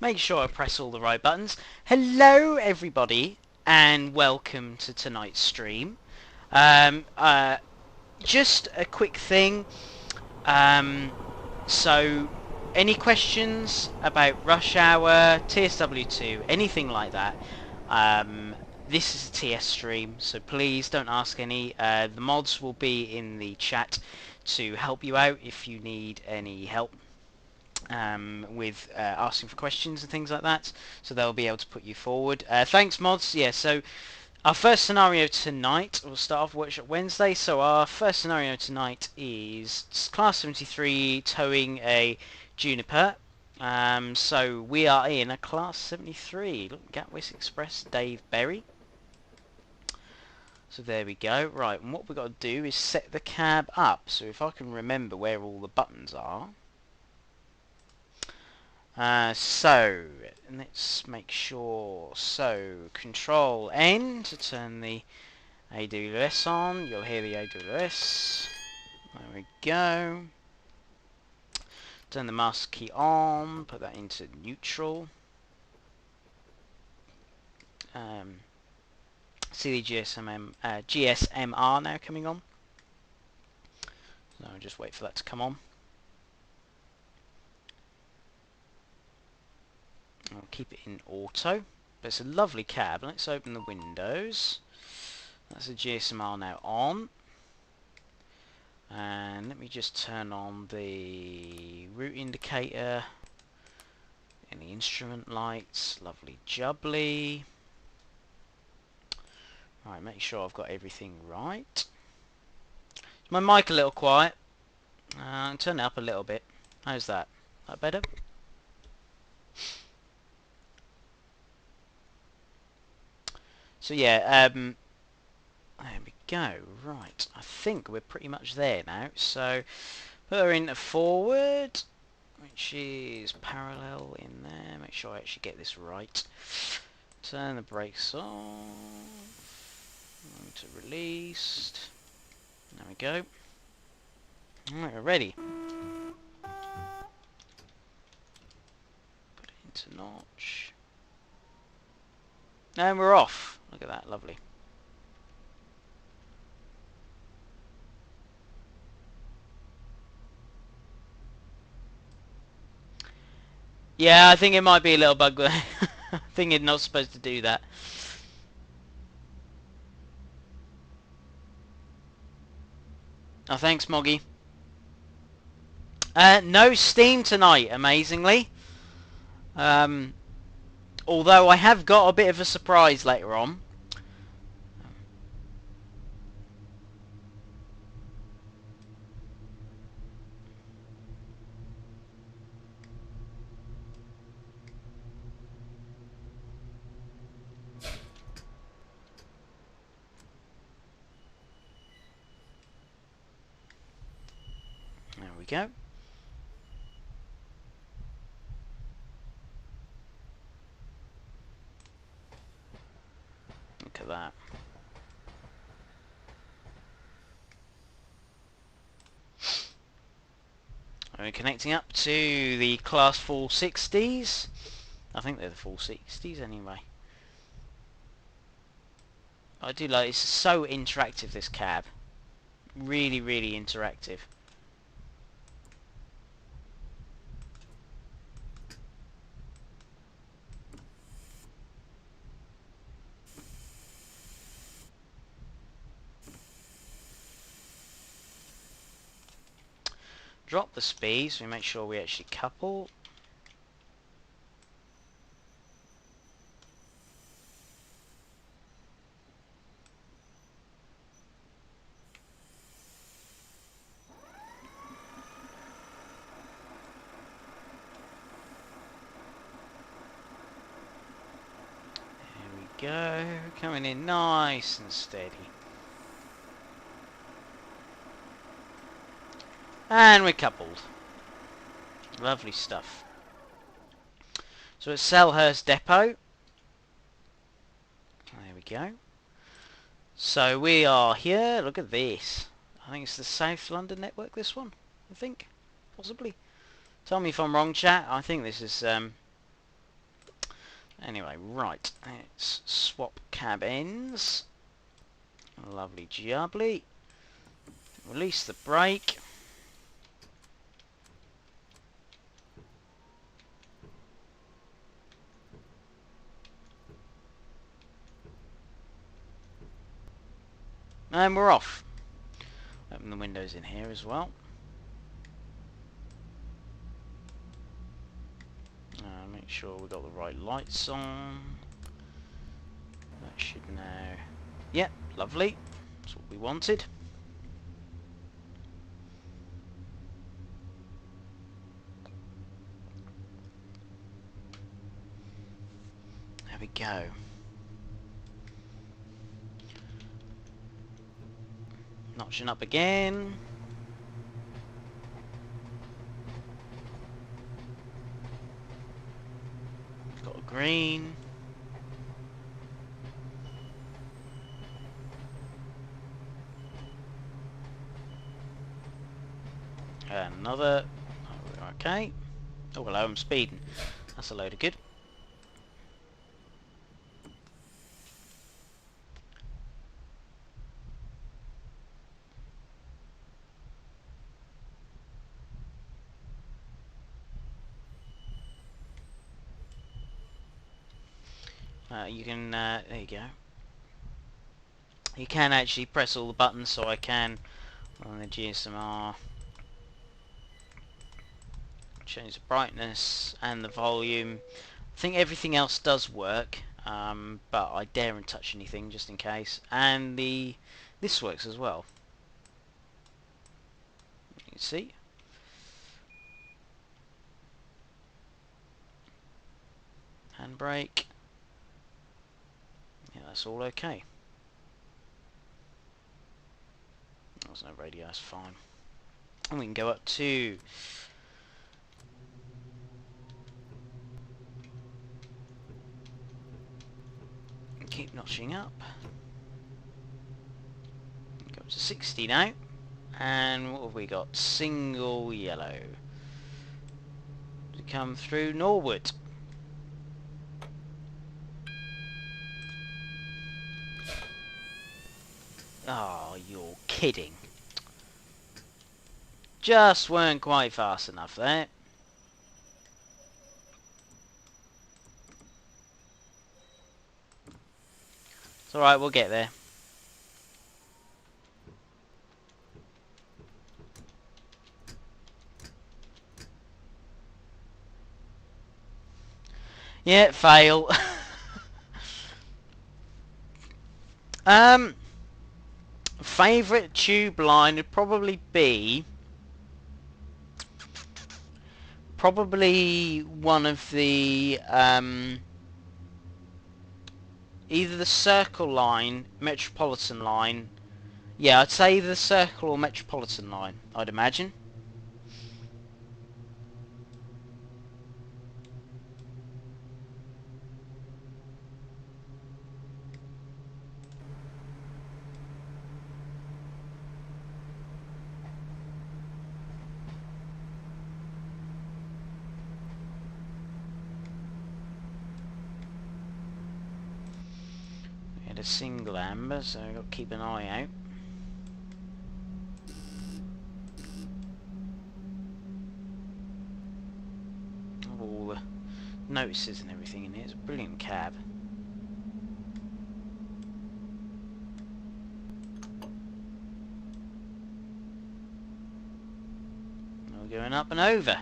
Make sure I press all the right buttons. Hello everybody and welcome to tonight's stream. Um, uh, just a quick thing. So any questions about Rush Hour, TSW2, anything like that, this is a TS stream, so please don't ask any. The mods will be in the chat to help you out if you need any help with asking for questions and things like that, so they'll be able to put you forward. Thanks mods. Yeah, so our first scenario tonight, we'll start off Workshop Wednesday, so our first scenario tonight is Class 73 towing a Juniper. So we are in a Class 73, look, Gatwick Express, Dave Berry. So there we go. Right, and what we've got to do is set the cab up. So if I can remember where all the buttons are. So let's make sure. So Control N to turn the AWS on. You'll hear the AWS. There we go. Turn the master key on. Put that into neutral. See the GSMR now coming on. So I'll just wait for that to come on. I'll keep it in auto. But it's a lovely cab. Let's open the windows. That's the GSMR now on. And let me just turn on the route indicator and the instrument lights. Lovely jubbly. Right, make sure I've got everything right. Is my mic a little quiet? Turn it up a little bit. How's that? That better? So yeah, there we go. Right, I think we're pretty much there now. So put her into forward, which is parallel in there. Make sure I actually get this right. Turn the brakes off. To released. There we go. Alright, we're ready. Put it into notch. And we're off. Look at that, lovely. Yeah, I think it might be a little bug there. I think it's not supposed to do that. Oh, thanks, Moggy. No Steam tonight, amazingly. Although I have got a bit of a surprise later on. There we go. Look at that. We're connecting up to the Class 460s. I think they're the 460s anyway. I do like it's so interactive, this cab. Really, really interactive. Drop the speed so we make sure we actually couple. There we go, coming in nice and steady. And we're coupled. Lovely stuff. So it's Selhurst Depot. There we go. So we are here. Look at this. I think it's the South London network, this one. I think. Possibly. Tell me if I'm wrong, chat. I think this is Anyway, right. Let's swap cabins. Lovely jubbly. Release the brake. And we're off. Open the windows in here as well. Make sure we've got the right lights on. That should now... Yep, lovely. That's what we wanted. There we go. Notching up again. Got a green. Another. Okay. Oh, hello, I'm speeding. That's a load of good. You can, there you go. You can actually press all the buttons, so I can, on the GSMR, change the brightness and the volume. I think everything else does work, but I daren't touch anything just in case. And this works as well. You can see. Handbrake. Yeah, that's all okay. There's no radio, that's fine. And we can go up to... Keep notching up. Go up to 60 now. And what have we got? Single yellow. To come through Norwood. Oh, you're kidding. Just weren't quite fast enough there. It's alright, we'll get there. Yeah, fail. Favourite tube line would probably be... Probably one of the... either the Circle line, Metropolitan line. Yeah, I'd say either the Circle or Metropolitan line, I'd imagine. We had a single amber, so I've got to keep an eye out. All the notices and everything in here. It's a brilliant cab. We're going up and over.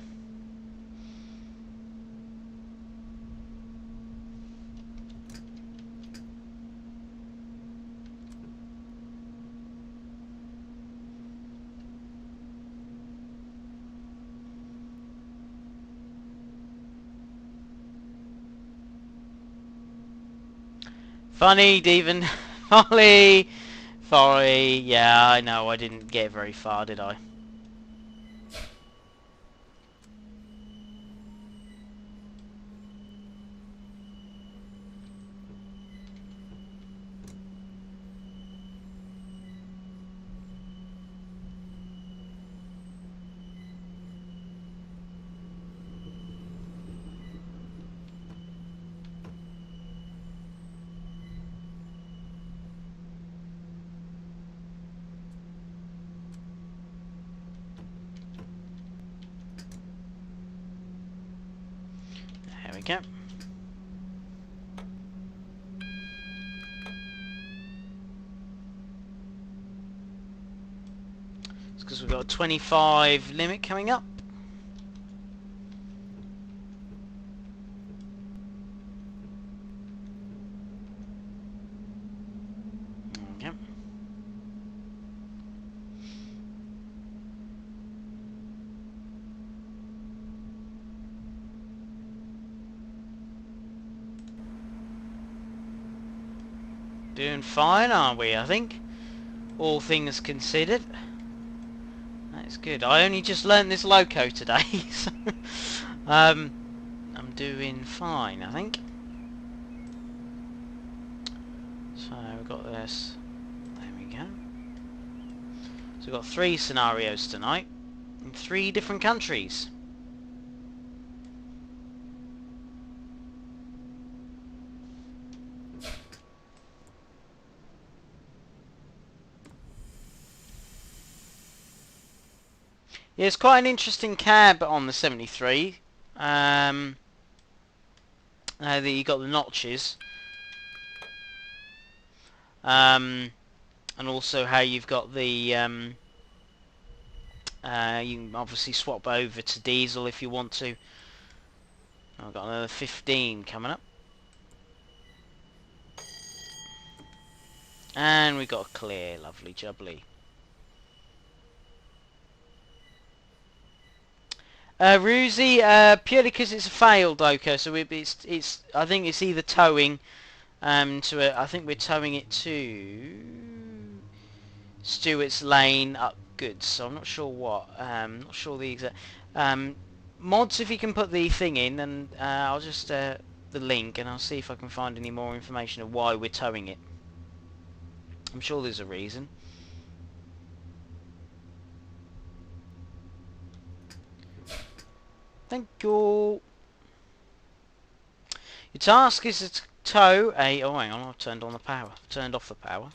Funny, Devon. Folly. Sorry. Yeah, I know. I didn't get very far, did I? go. It's because we've got a 25 limit coming up. Okay. Doing fine, aren't we, I think? All things considered. That's good. I only just learned this loco today, so I'm doing fine, I think. So we've got this. There we go. So we've got 3 scenarios tonight in 3 different countries. Yeah, it's quite an interesting cab on the 73. That you got the notches, and also how you've got the you can obviously swap over to diesel if you want to. I've got another 15 coming up, and we got a clear, lovely jubbly. Ruzi, purely because it's a failed loco, so it's I think it's either towing to a, I think we're towing it to Stewart's Lane up goods, so I'm not sure what, not sure the exact mods. If you can put the thing in, and I'll just the link, and I'll see if I can find any more information of why we're towing it. I'm sure there's a reason. Thank you. Your task is to tow a... Oh, hang on, I've turned on the power. Turned off the power.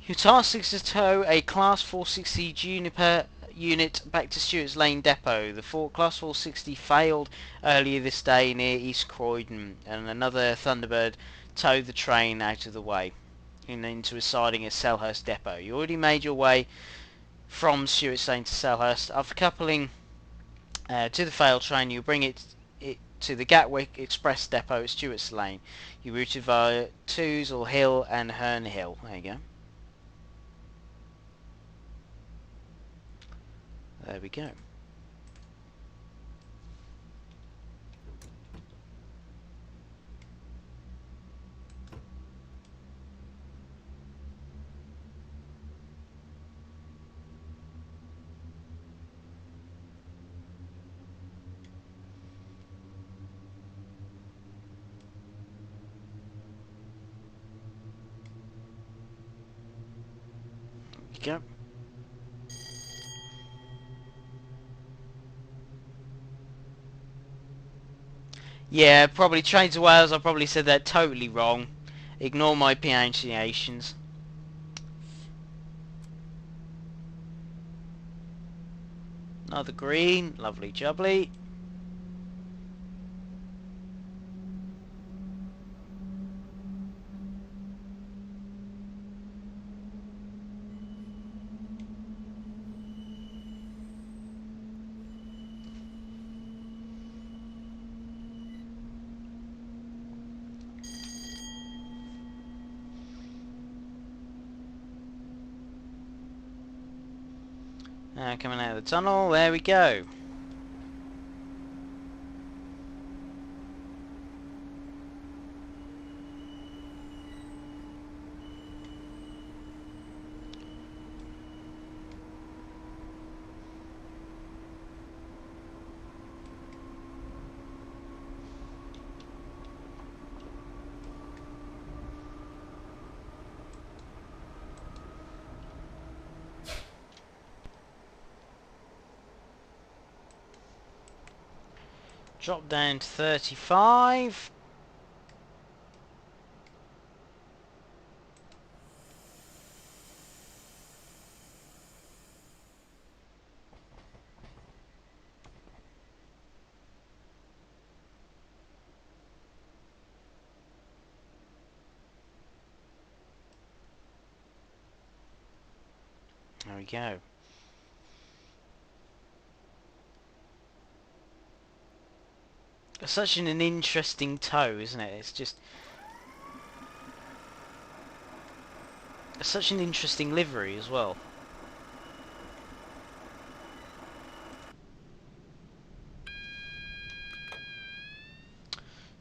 Your task is to tow a Class 460 Juniper unit back to Stewart's Lane Depot. The Class 460 failed earlier this day near East Croydon, and another Thunderbird towed the train out of the way and into a siding at Selhurst Depot. You already made your way from Stewart's Lane to Selhurst. After coupling to the failed train, you bring it to the Gatwick Express Depot at Stewart's Lane. You routed via Toosle Hill and Herne Hill. There you go. There we go. There you go. Yeah, probably Trains of Wales. I probably said that totally wrong. Ignore my pronunciations. Another green, lovely jubbly. Coming out of the tunnel, there we go. Drop down to 35. There we go. It's such an interesting toe, isn't it? It's just such an interesting livery as well.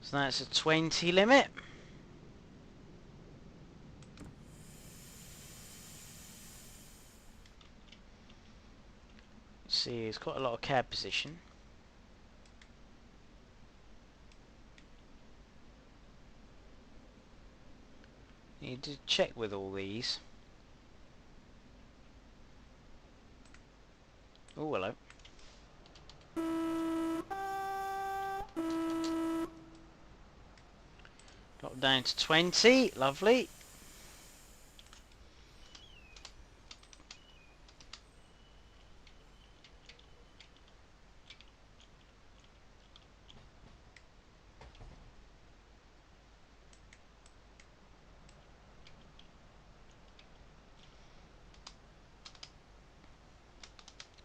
So that's a 20 limit. See, it's quite a lot of cab position. Need to check with all these. Oh, hello. Drop down to 20. Lovely.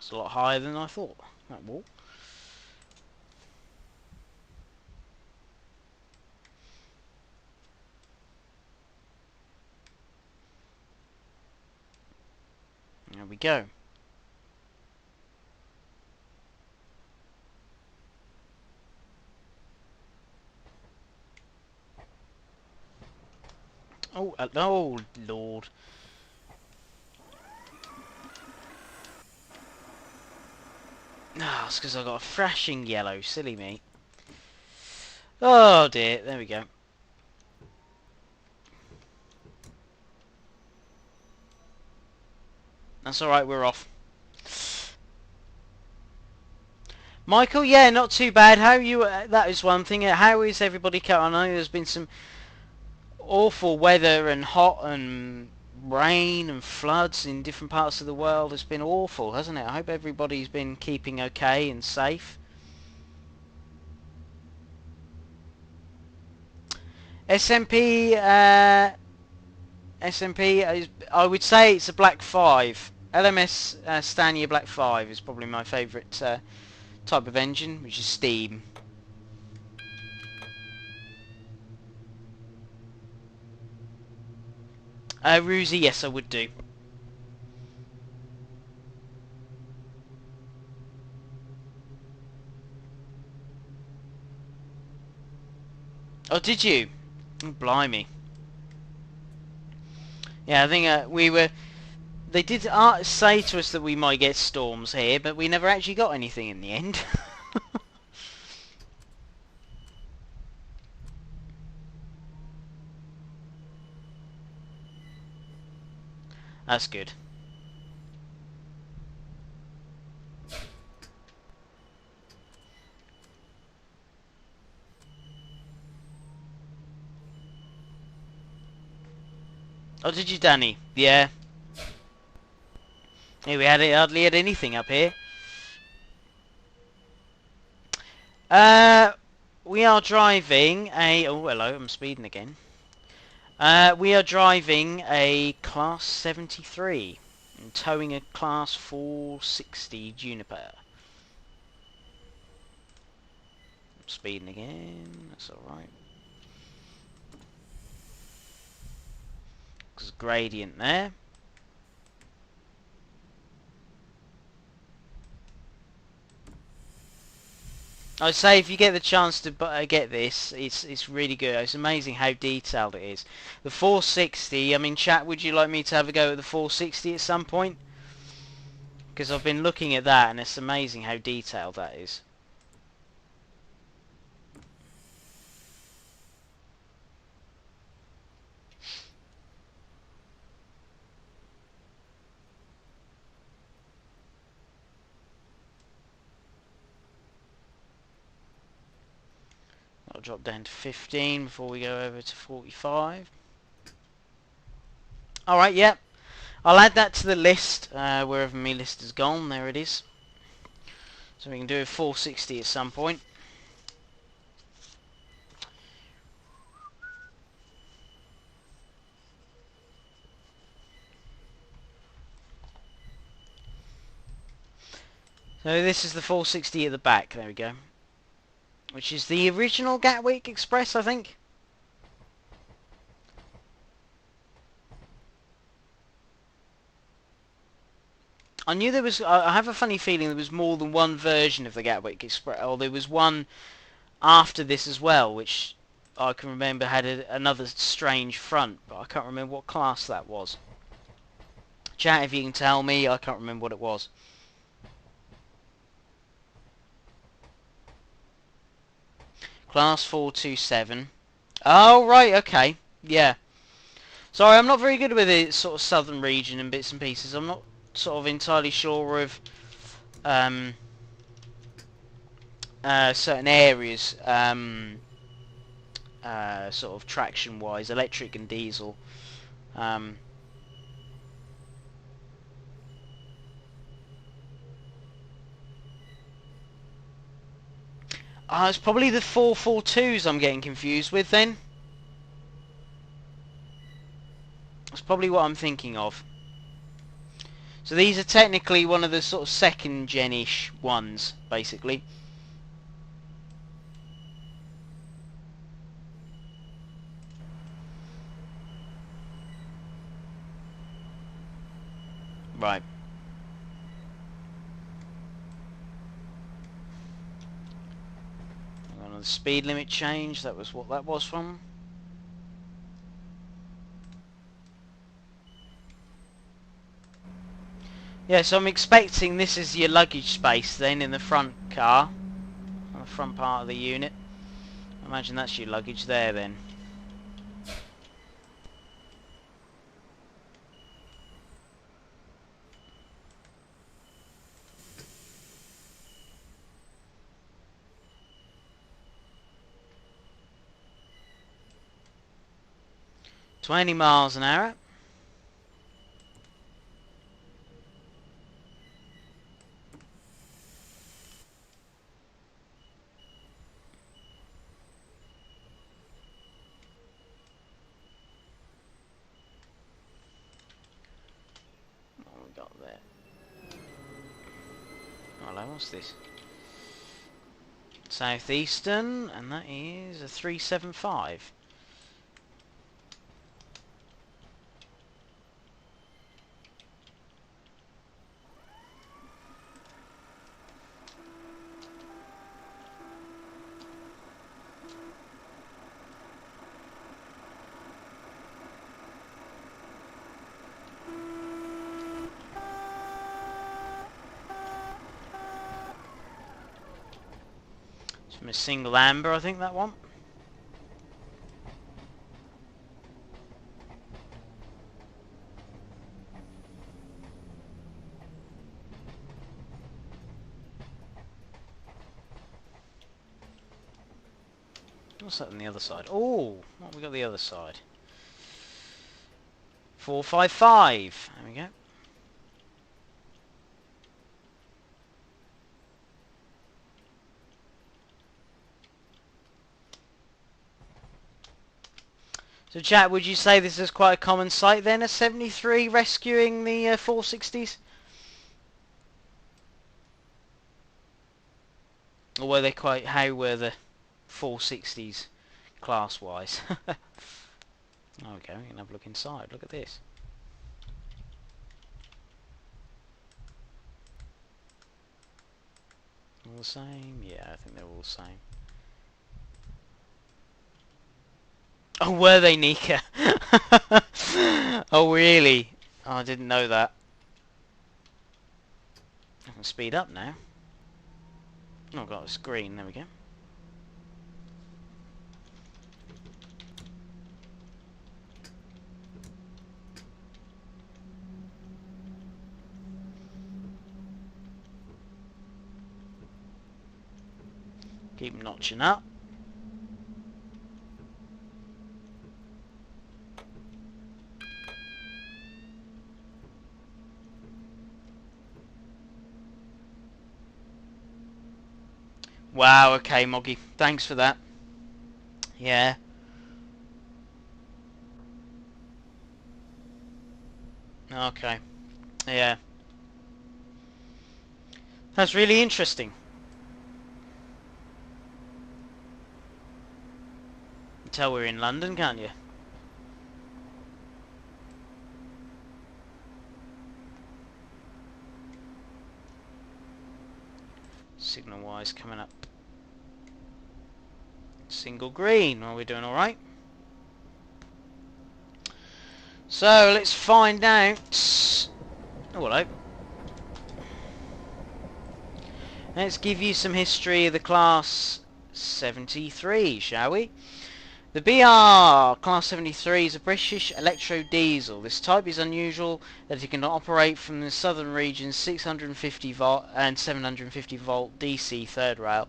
It's a lot higher than I thought, that wall. There we go. Oh, oh, Lord. Ah, it's because I got a thrashing yellow. Silly me. Oh, dear. There we go. That's alright, we're off. Michael, yeah, not too bad. How you? That is one thing. How is everybody? I know there's been some awful weather and hot and rain and floods in different parts of the world. It's been awful, hasn't it? I hope everybody's been keeping okay and safe. SMP, SMP is, I would say it's a Black 5. LMS Stania Black 5 is probably my favourite type of engine, which is steam. Roosie, yes, I would do. Oh, did you? Oh, blimey. Yeah, I think we were... They did say to us that we might get storms here, but we never actually got anything in the end. That's good. Oh, did you, Danny? Yeah. Yeah, we hardly had anything up here. Uh, we are driving a... Oh, hello, I'm speeding again. We are driving a Class 73 and towing a Class 460 Juniper. I'm speeding again, that's alright. There's a gradient there. I'd say if you get the chance to get this, it's really good. It's amazing how detailed it is. The 460, I mean, chat, would you like me to have a go at the 460 at some point? Because I've been looking at that and it's amazing how detailed that is. I'll drop down to 15 before we go over to 45. Alright, yep. I'll add that to the list, wherever my list has gone. There it is. So we can do a 460 at some point. So this is the 460 at the back. There we go. Which is the original Gatwick Express, I think. I knew there was. I have a funny feeling there was more than one version of the Gatwick Express, or there was one after this as well, which I can remember had another strange front, but I can't remember what class that was. Chat if you can tell me. I can't remember what it was. Class 427. Oh right, okay, yeah. Sorry, I'm not very good with the sort of southern region and bits and pieces. I'm not sort of entirely sure of um, certain areas, sort of traction-wise, electric and diesel. It's probably the 442s I'm getting confused with then. That's probably what I'm thinking of. So these are technically one of the sort of second gen-ish ones, basically. Right. Hang on, the speed limit change, that was what that was from. Yeah, so I'm expecting this is your luggage space then in the front car. On the front part of the unit. I imagine that's your luggage there then. "20 miles an hour. What we got there? Hello, what's this? Southeastern, and that is a 375. It's from a single amber, I think, that one. What's that on the other side? Oh, what have we got the other side? 455. There we go. So chat, would you say this is quite a common sight then, a 73 rescuing the 460s? Or were they quite, how were the 460s class-wise? Okay, we can have a look inside. Look at this. All the same? Yeah, I think they're all the same. Oh, were they, Nika? Oh, really? Oh, I didn't know that. I can speed up now. Oh, I've got a screen. There we go. Keep notching up. Wow, okay, Moggy. Thanks for that. Yeah. Okay. Yeah. That's really interesting. You can tell we're in London, can't you? Signal wise coming up. Single green. Well, we're doing alright. So let's find out. Oh, hello. Let's give you some history of the Class 73, shall we? The BR Class 73 is a British electro diesel. This type is unusual that it can operate from the southern region's 650 volt and 750 volt DC third rail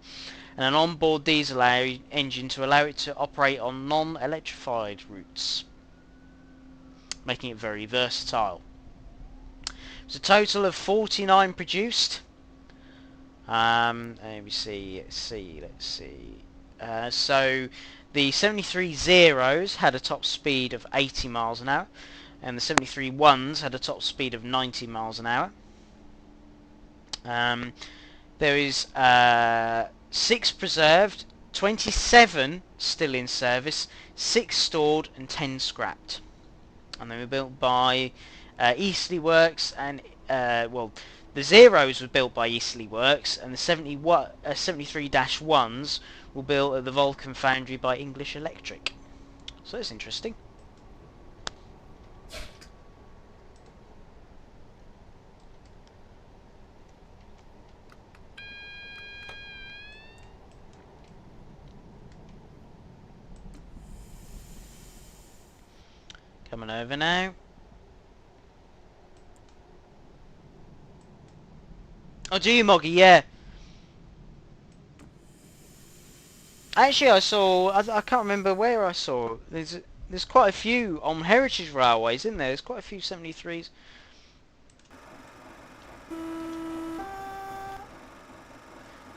and an onboard diesel engine to allow it to operate on non-electrified routes, making it very versatile. There's a total of 49 produced. Let me see. Let's see. So the 73 Zeros had a top speed of 80 miles an hour, and the 73 Ones had a top speed of 90 miles an hour. There is 6 preserved, 27 still in service, 6 stored, and 10 scrapped. And they were built by Eastleigh Works, and well, the Zeros were built by Eastleigh Works, and the 73-1s were built at the Vulcan Foundry by English Electric. So that's interesting. Coming over now. Oh, do you, Moggy? Yeah. Actually, I saw. I can't remember where I saw. There's quite a few on Heritage Railways, isn't there? There's quite a few 73s.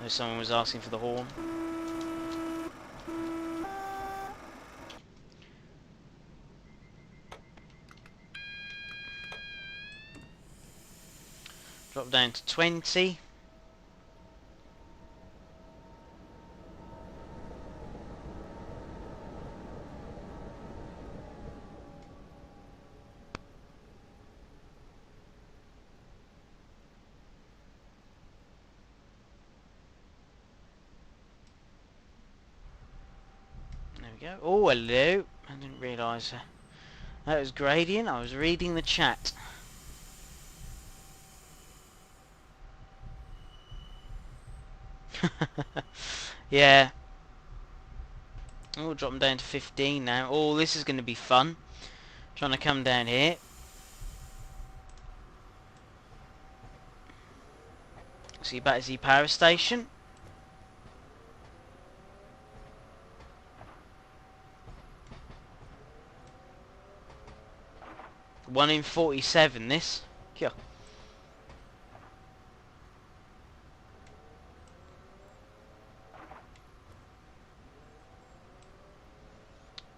Someone was asking for the horn. Drop down to 20. There we go. Oh, hello. I didn't realise that was Gradient. I was reading the chat. Yeah. We'll drop them down to 15 now. Oh, this is going to be fun. Trying to come down here. See Battersea Power Station. One in 47 this. Yeah.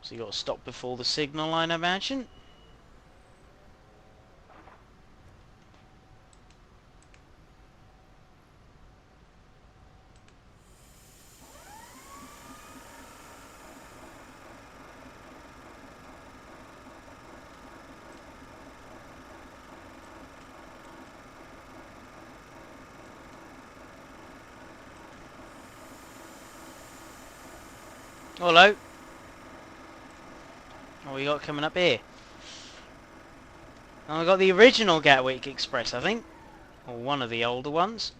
So you got to stop before the signal line, I imagine. Hello. What we got coming up here? Oh, we got the original Gatwick Express, I think. Or one of the older ones.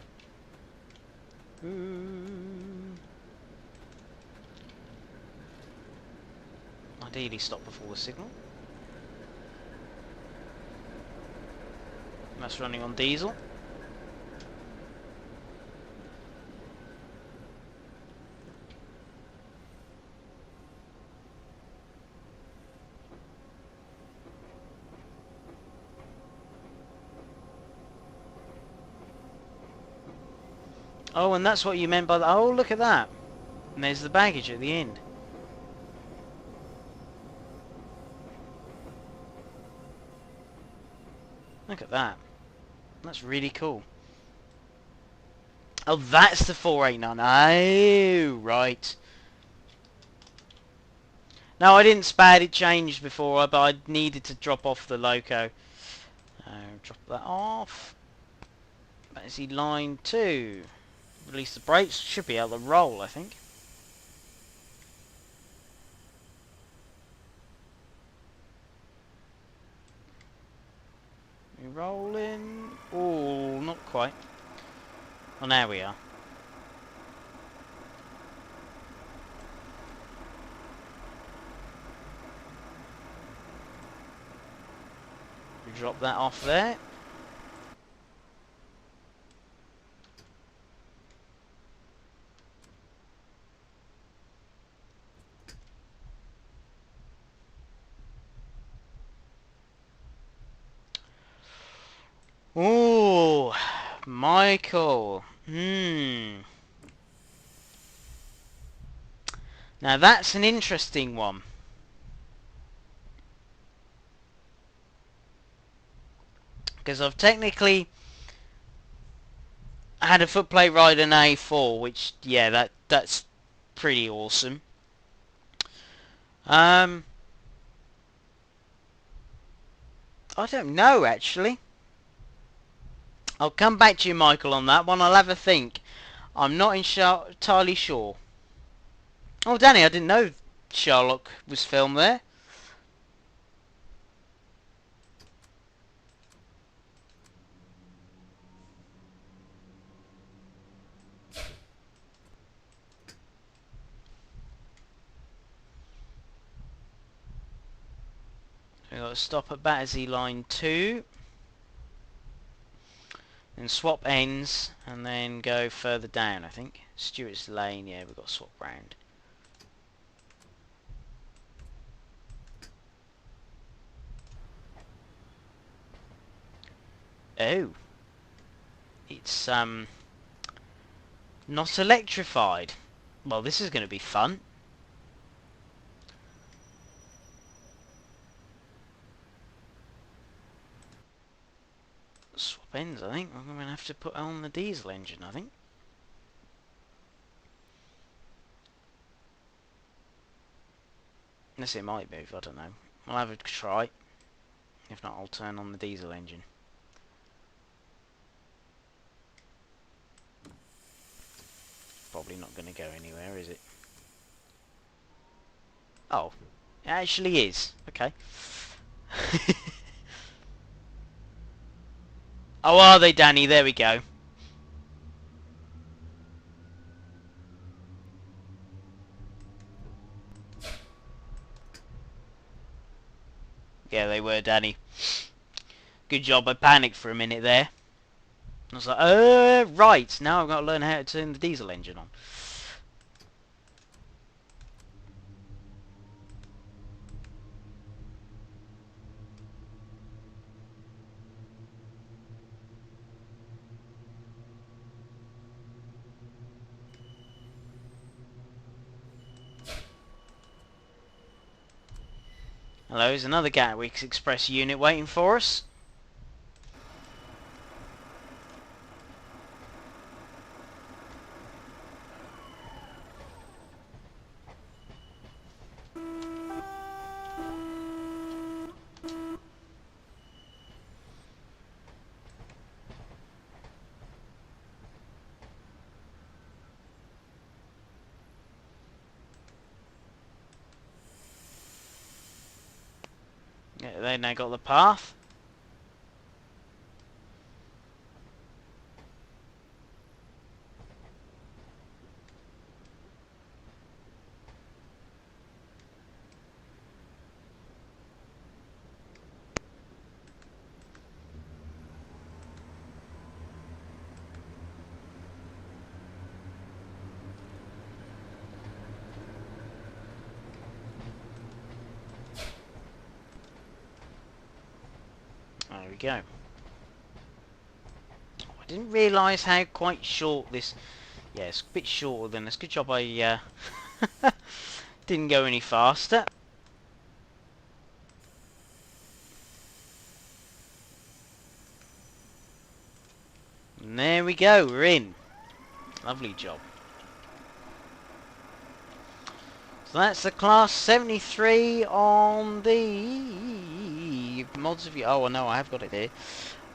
Ideally stop before the signal. That's running on diesel. Oh, and that's what you meant by the... Oh, look at that. And there's the baggage at the end. Look at that. That's really cool. Oh, that's the 489. Oh, right. No, I didn't spad, it changed before, but I needed to drop off the loco. Drop that off. Let's see, line 2. Release the brakes. Should be able to roll, I think. We rolling. Oh, not quite. Oh, now we are. We drop that off there. Oh, Michael. Now that's an interesting one. Because I've technically had a footplate ride in A4, which, yeah, that's pretty awesome. I don't know, actually. I'll come back to you, Michael, on that one. I'll have a think. I'm not entirely sure. Oh, Danny, I didn't know Sherlock was filmed there. We've got to stop at Battersea line 2. Then swap ends, and then go further down, I think. Stewart's Lane, yeah, we've got to swap round. Oh. It's, not electrified. Well, this is going to be fun. Swap ends, I think. I'm going to have to put on the diesel engine, I think. Unless it might move, I don't know. I'll have a try. If not, I'll turn on the diesel engine. Probably not going to go anywhere, is it? Oh, it actually is. Okay. Oh, are they, Danny? There we go. Yeah, they were, Danny. Good job. I panicked for a minute there. I was like, right. Now I've got to learn how to turn the diesel engine on. Hello, there's another Gatwick Express unit waiting for us. Yeah, they now got the path. There we go. Oh, I didn't realise how quite short this... Yeah, it's a bit shorter than this. Good job I didn't go any faster. And there we go, we're in. Lovely job. So that's the Class 73 on the mods of you. Oh no, I have got it here.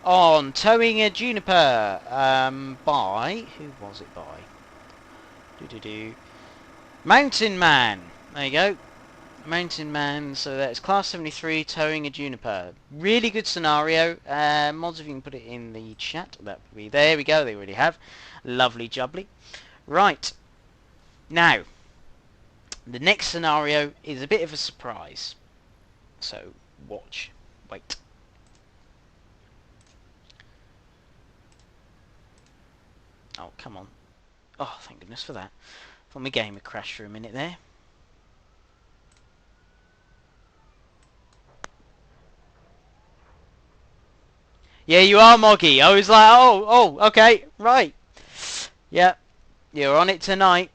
On Towing a Juniper, by who was it by? Mountain Man. There you go. Mountain Man. So that's Class 73 Towing a Juniper. Really good scenario. Mods, if you can put it in the chat, that would be there. We go. They already have. Lovely jubbly. Right. Now, the next scenario is a bit of a surprise. So, watch. Wait. Oh, come on. Oh, thank goodness for that. Thought my game had crashed for a minute there. Yeah, you are Moggy. I was like, oh, okay, right. Yeah, you're on it tonight.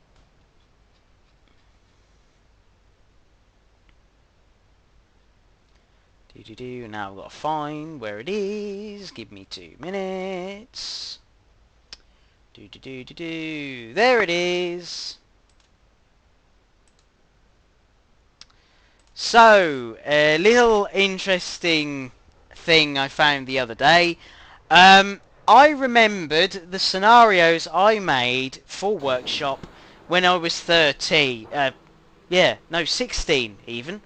Now I've got to find where it is. Give me 2 minutes. There it is. So, a little interesting thing I found the other day. I remembered the scenarios I made for Workshop when I was 13. Yeah, no, 16 even.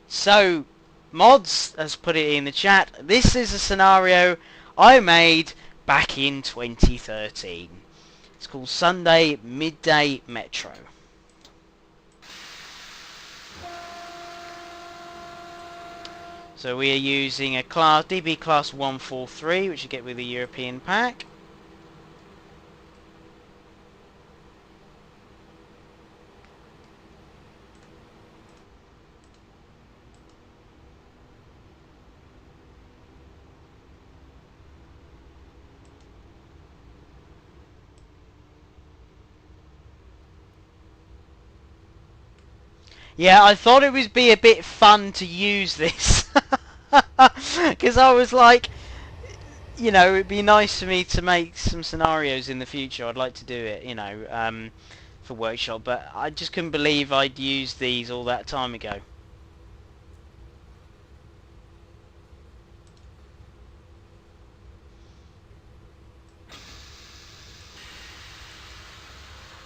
So, Mods has put it in the chat. This is a scenario I made back in 2013. It's called Sunday Midday Metro. So we are using a class DB class 143, which you get with the European pack. Yeah, I thought it would be a bit fun to use this. Because I was like, you know, it'd be nice for me to make some scenarios in the future. I'd like to do it, you know, for Workshop. But I just couldn't believe I'd used these all that time ago.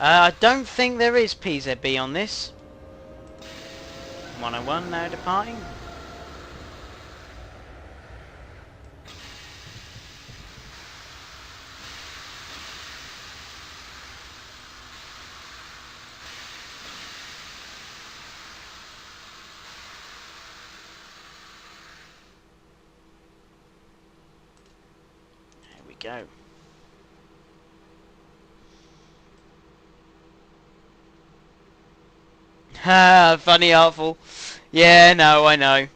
I don't think there is PZB on this. 101 now departing. There we go. Ha, funny artful. Yeah, no, I know.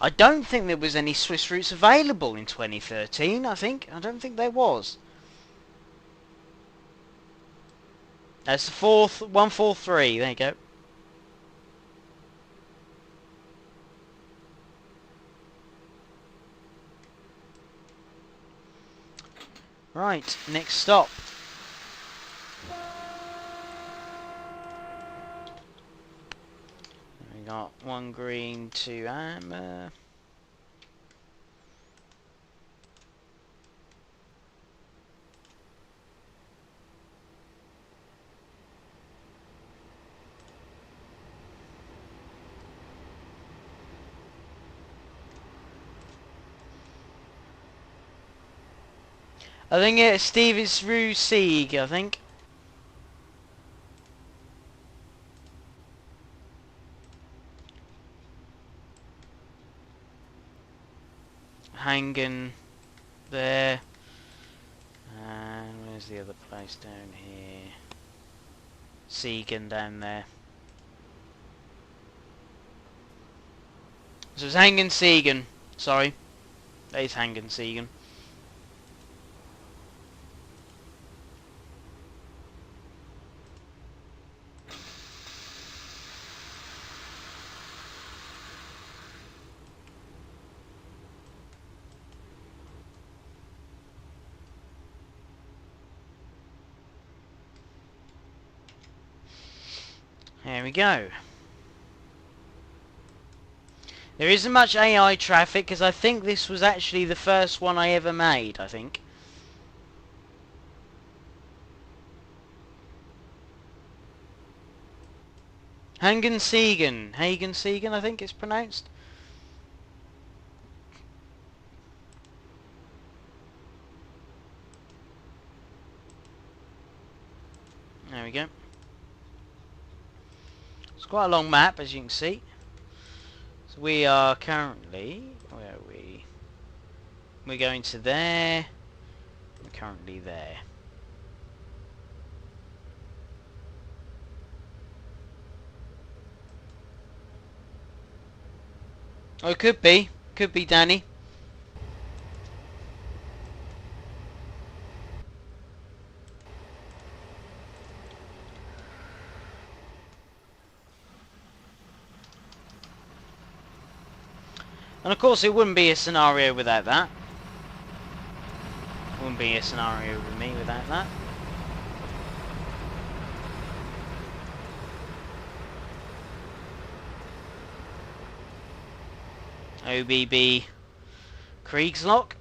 I don't think there was any Swiss routes available in 2013, I don't think there was. That's the fourth, 143, there you go. Right, next stop. We got 1 green, 2 amber. I think it's Steve is Rue Sieg, I think. Hangen there. And where's the other place down here? Siegen down there. So it's Hangen Siegen. Sorry. That is Hangen Siegen. There we go. There isn't much AI traffic because I think this was actually the first one I ever made, I think. Hagen Siegen, I think it's pronounced. There we go. It's quite a long map, as you can see. So we are currently... Where are we? We're going to there. We're currently there. Oh, it could be. Could be, Danny. And of course it wouldn't be a scenario without that. Wouldn't be a scenario with me without that. OBB Kriegslock.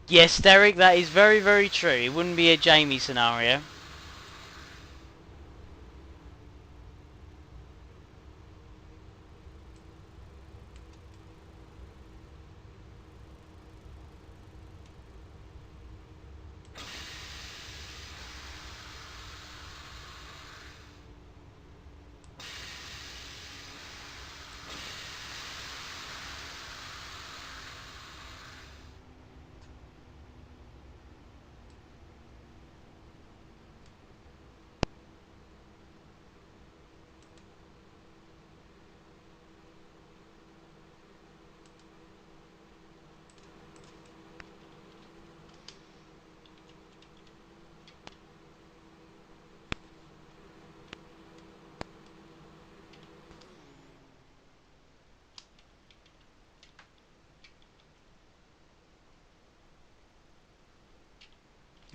Yes, Derek, that is very, very true. It wouldn't be a Jamie scenario.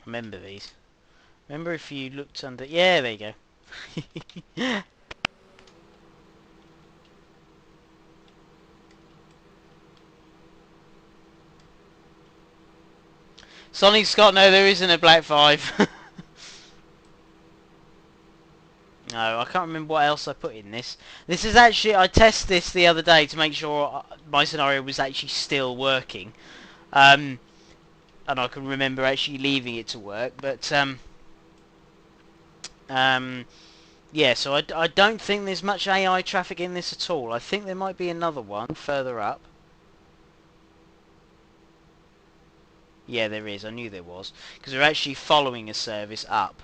Remember these. Remember if you looked under... Yeah, there you go. Sonic Scott, no, there isn't a Black 5. No, I can't remember what else I put in this. This is actually... I tested this the other day to make sure my scenario was actually still working. And I can remember actually leaving it to work. But, yeah, so I don't think there's much AI traffic in this at all. I think there might be another one further up. Yeah, there is. I knew there was. Because we're actually following a service up.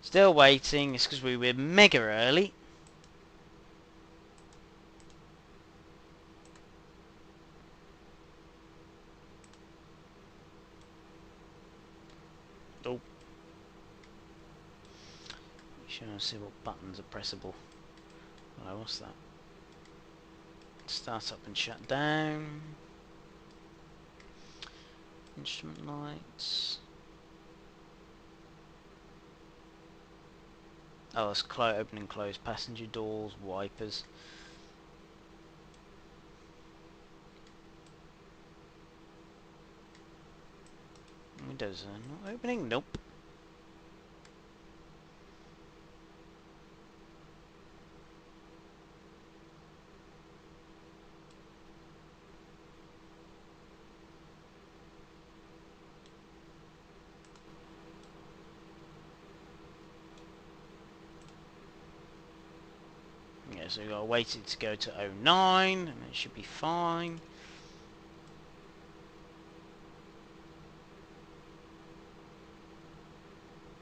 Still waiting. It's because we were mega early. Oh. Sure, see what buttons are pressable. Oh, what's that? Start up and shut down. Instrument lights. Oh, it's open and close passenger doors, wipers. Windows are not opening? Nope. so we've got to wait it to go to 09, and it should be fine.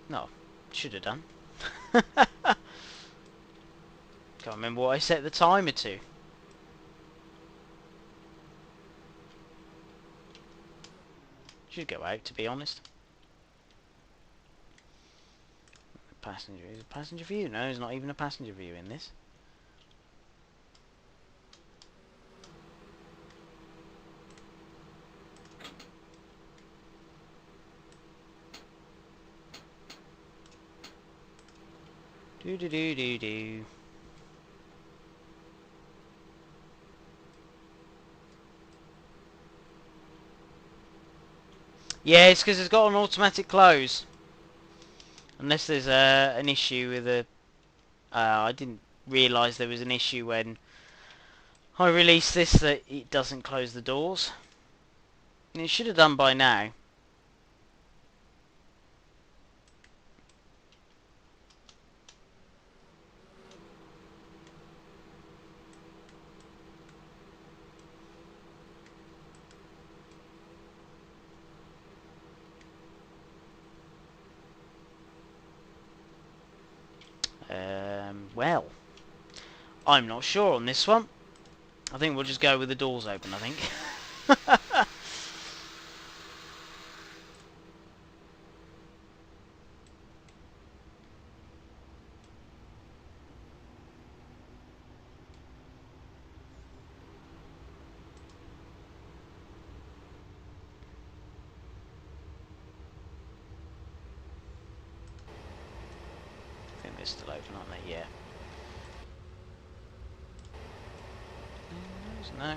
No, should have done. Can't remember what I set the timer to. Should go out, to be honest. Passenger, is a passenger view? No, there's not even a passenger view in this. Do do do do do. Yeah, it's because it's got an automatic close. Unless there's an issue with a... I didn't realise there was an issue when I released this, that it doesn't close the doors. And it should have done by now. Well, I'm not sure on this one. I think we'll just go with the doors open, I think. I think they're still open, aren't they? Yeah. No.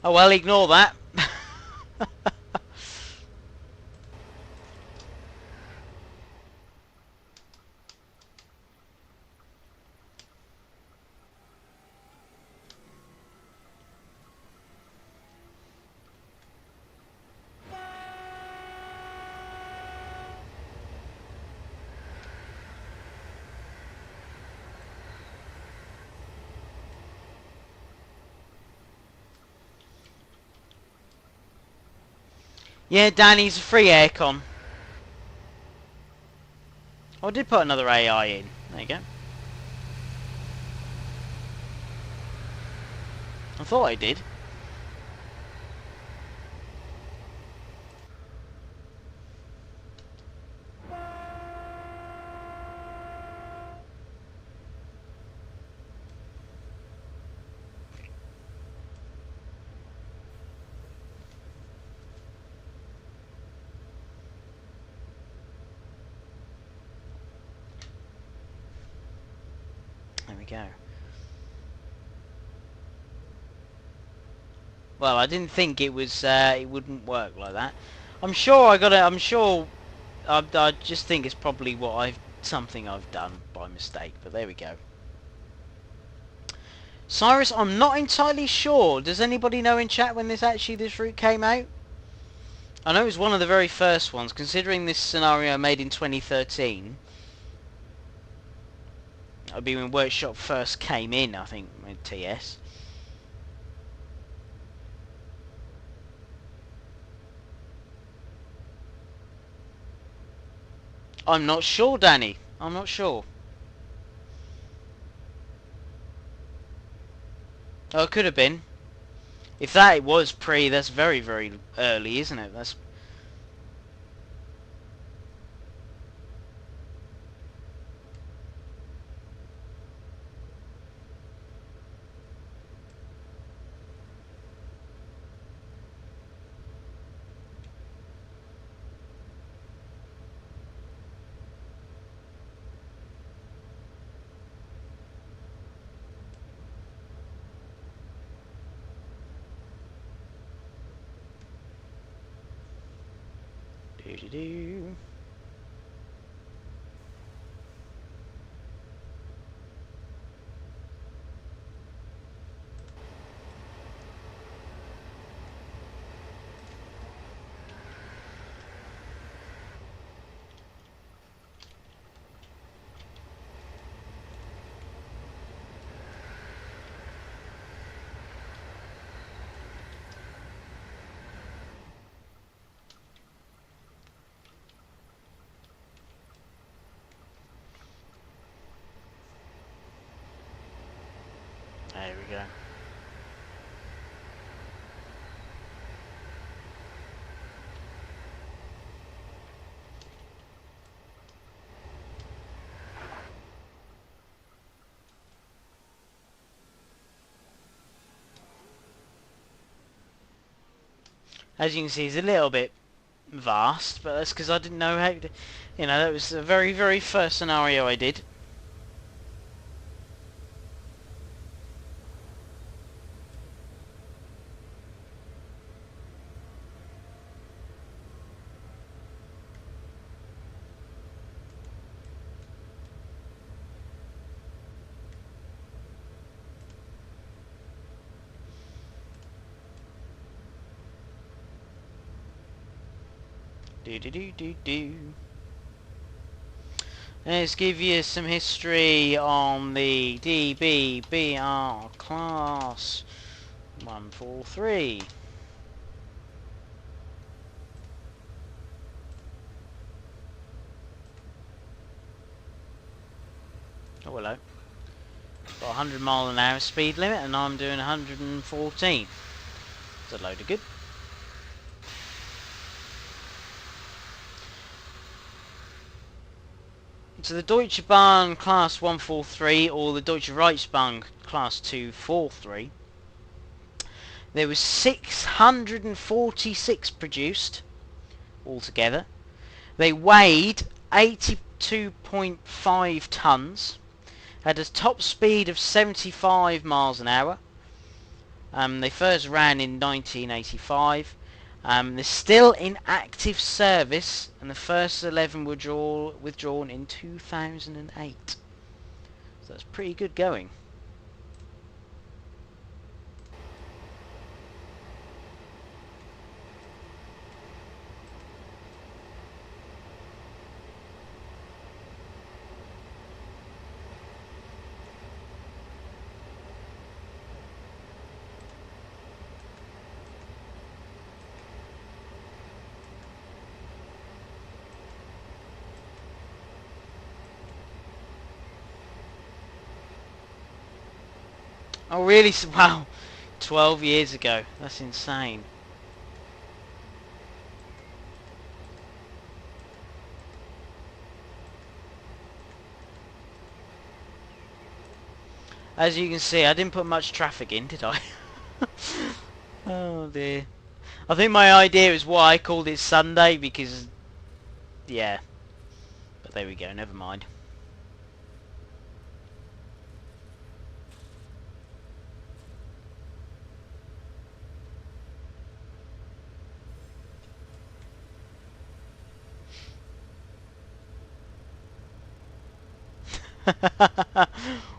Oh well, ignore that. Yeah, Danny's a free aircon. Oh, I did put another AI in. There you go. I thought I did. There we go. Well, I didn't think it was. It wouldn't work like that. I'm sure I got it. I'm sure. I just think it's probably something I've done by mistake. But there we go. Cyrus, I'm not entirely sure. Does anybody know in chat when this route came out? I know it was one of the very first ones, considering this scenario made in 2013. That would be when Workshop first came in, I think, with TS. I'm not sure, Danny. I'm not sure. Oh, it could have been. If that it was pre, that's very, very early, isn't it? That's... Do-do-do. go. As you can see, it's a little bit vast, but that's because I didn't know how to, you know, that was the very, very first scenario I did. Do do do do do. Let's give you some history on the DBBR class 143. Oh, hello. Got 100 mile an hour speed limit and I'm doing 114. It's a load of good. So the Deutsche Bahn class 143 or the Deutsche Reichsbahn class 243, there was 646 produced altogether. They weighed 82.5 tons, had a top speed of 75 miles an hour. They first ran in 1985. They're still in active service, and the first 11 were withdrawn in 2008. So that's pretty good going. Oh really? Wow, 12 years ago. That's insane. As you can see, I didn't put much traffic in, did I? Oh dear. I think my idea was why I called it Sunday, because... yeah. But there we go, never mind.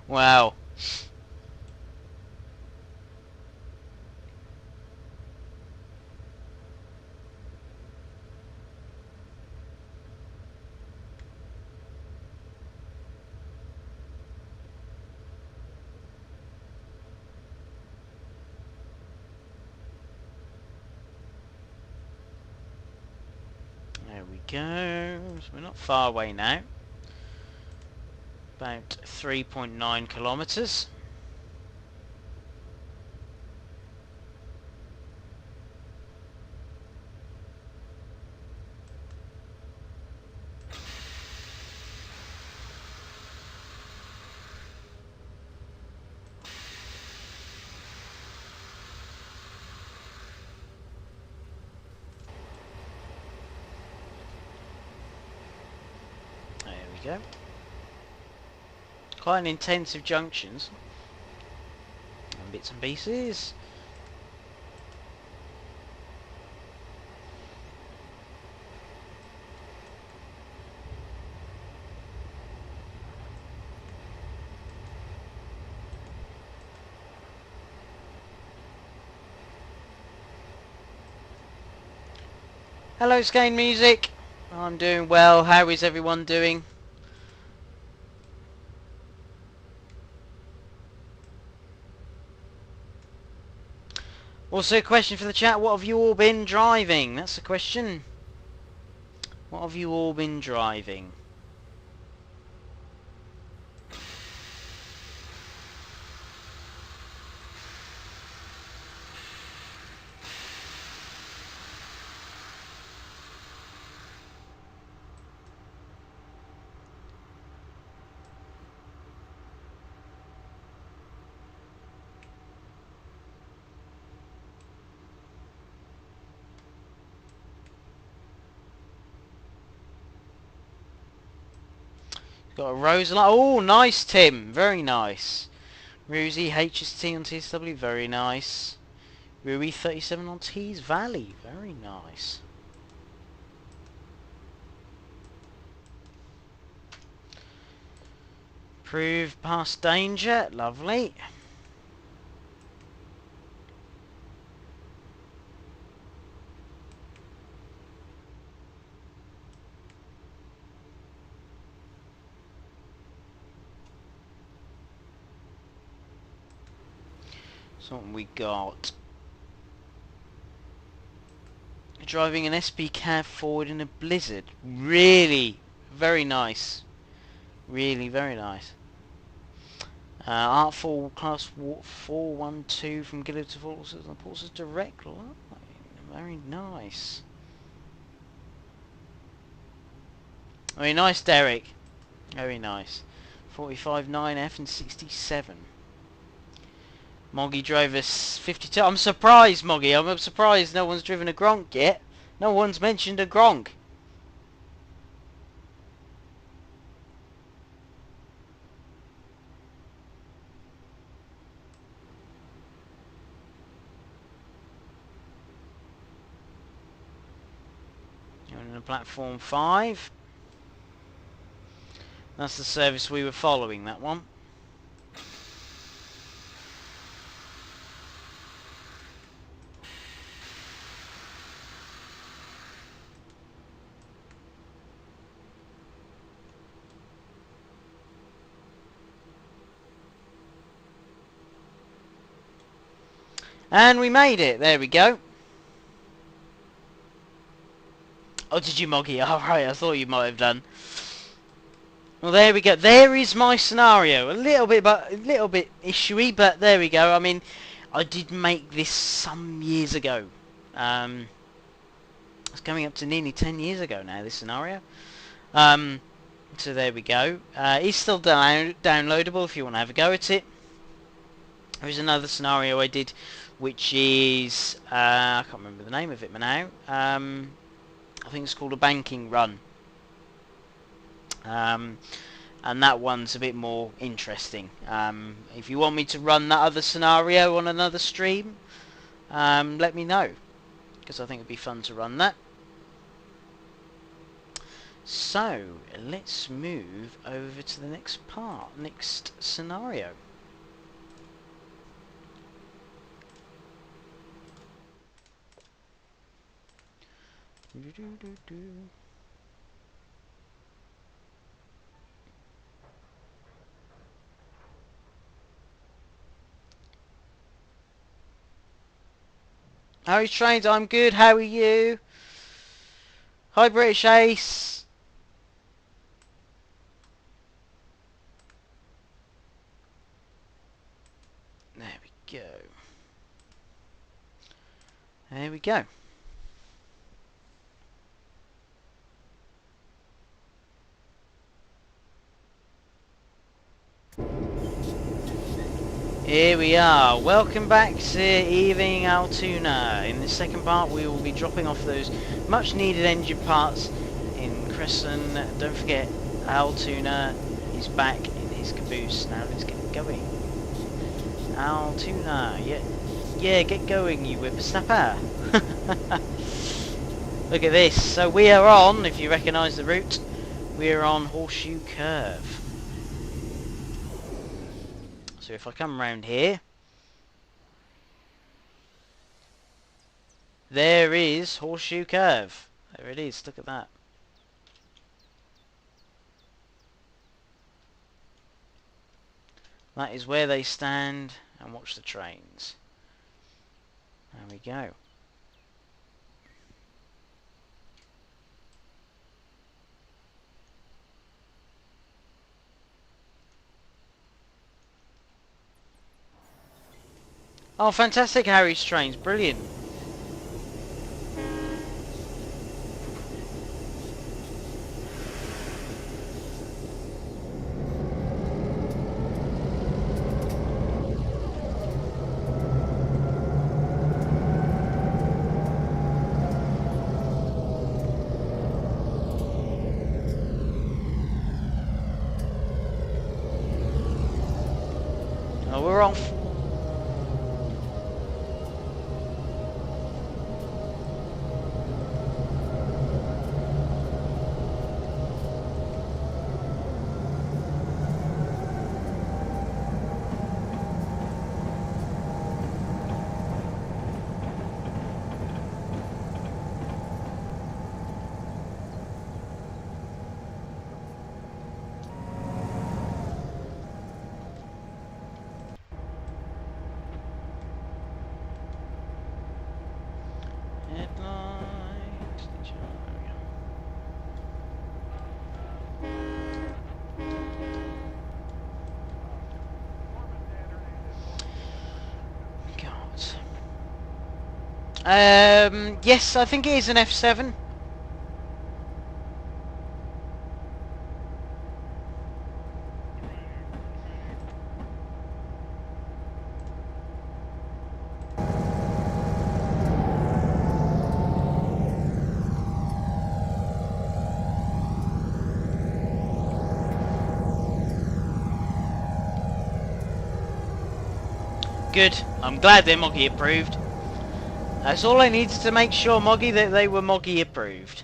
Wow. There we go. So we're not far away now. About 3.9 kilometers. There we go. Quite an intensive junctions. And bits and pieces. Hello Skane Music. I'm doing well. How is everyone doing? Also a question for the chat, what have you all been driving? That's the question. What have you all been driving? Got a Rose. Oh, nice, Tim. Very nice. Ruzy HST on TSW. Very nice. Rui 37 on Tees Valley. Very nice. Prove past danger. Lovely. So what we got? Driving an SP cab forward in a blizzard. Really, very nice. Really, very nice. Artful class 412 from Gillard to Forces and Forces direct line. Very nice. Very nice, Derek. Very nice. 45 9F and 67. Moggy drove us 52. I'm surprised, Moggy. I'm surprised no one's driven a Gronk yet. No one's mentioned a Gronk. You're on the platform 5. That's the service we were following, that one. And we made it. There we go. Oh, did you, Moggy? Oh, right. I thought you might have done. Well, there we go. There is my scenario. A little bit issuey, but there we go. I mean, I did make this some years ago. It's coming up to nearly 10 years ago now, this scenario. So there we go. It's still downloadable if you want to have a go at it. There is another scenario I did, which is I can't remember the name of it now. I think it's called a banking run, and that one's a bit more interesting. If you want me to run that other scenario on another stream, let me know, because I think it'd be fun to run that. So let's move over to the next scenario. How are you trained? I'm good. How are you? Hi, British Ace. There we go. There we go. Here we are. Welcome back to Evening Altoona. In this second part we will be dropping off those much needed engine parts in Crescent. Don't forget, Altoona is back in his caboose. Now let's get going. Altoona, yeah, get going, you whippersnapper. Look at this. So we are on, if you recognise the route, we are on Horseshoe Curve. So if I come round here, there is Horseshoe Curve. There it is, look at that. That is where they stand and watch the trains. There we go. Oh, fantastic, Harry's trains, brilliant. we're off. Yes, I think it is an F7. Good. I'm glad they're Moggy approved. That's all I needed to make sure, Moggy, that they were Moggy approved.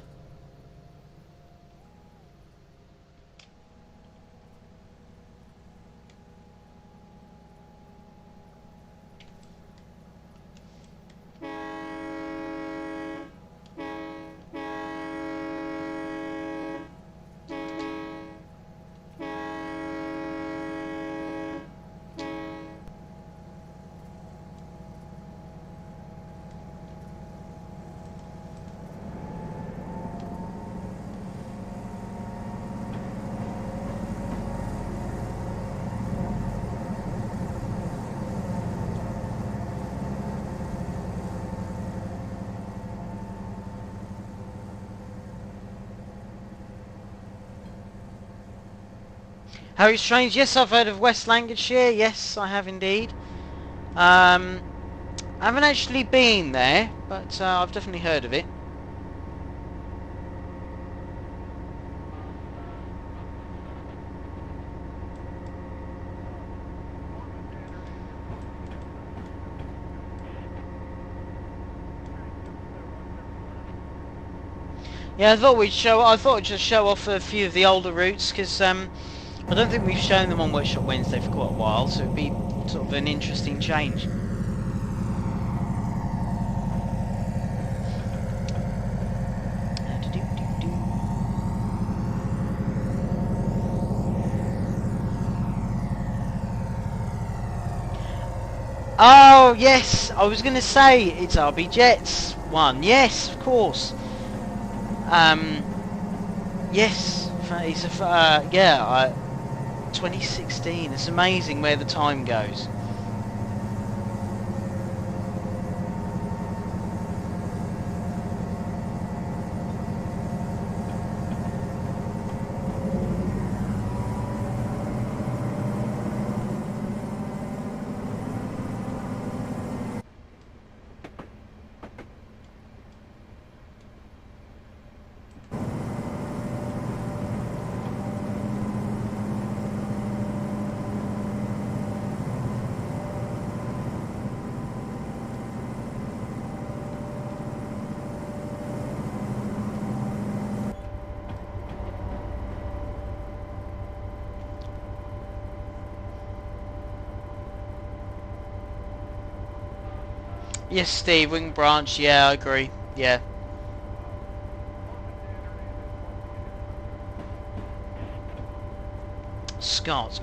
Harry Strange, yes, I've heard of West Lancashire. Yes, I have indeed. I haven't actually been there, but I've definitely heard of it. Yeah, I thought I'd just show off a few of the older routes because I don't think we've shown them on Workshop Wednesday for quite a while, so it'd be sort of an interesting change. Oh yes, I was going to say it's RB Jets one. Yes, of course. Yes, it's a 2016. It's amazing where the time goes. Yes, Steve, Wing Branch, yeah, I agree, yeah. Scott,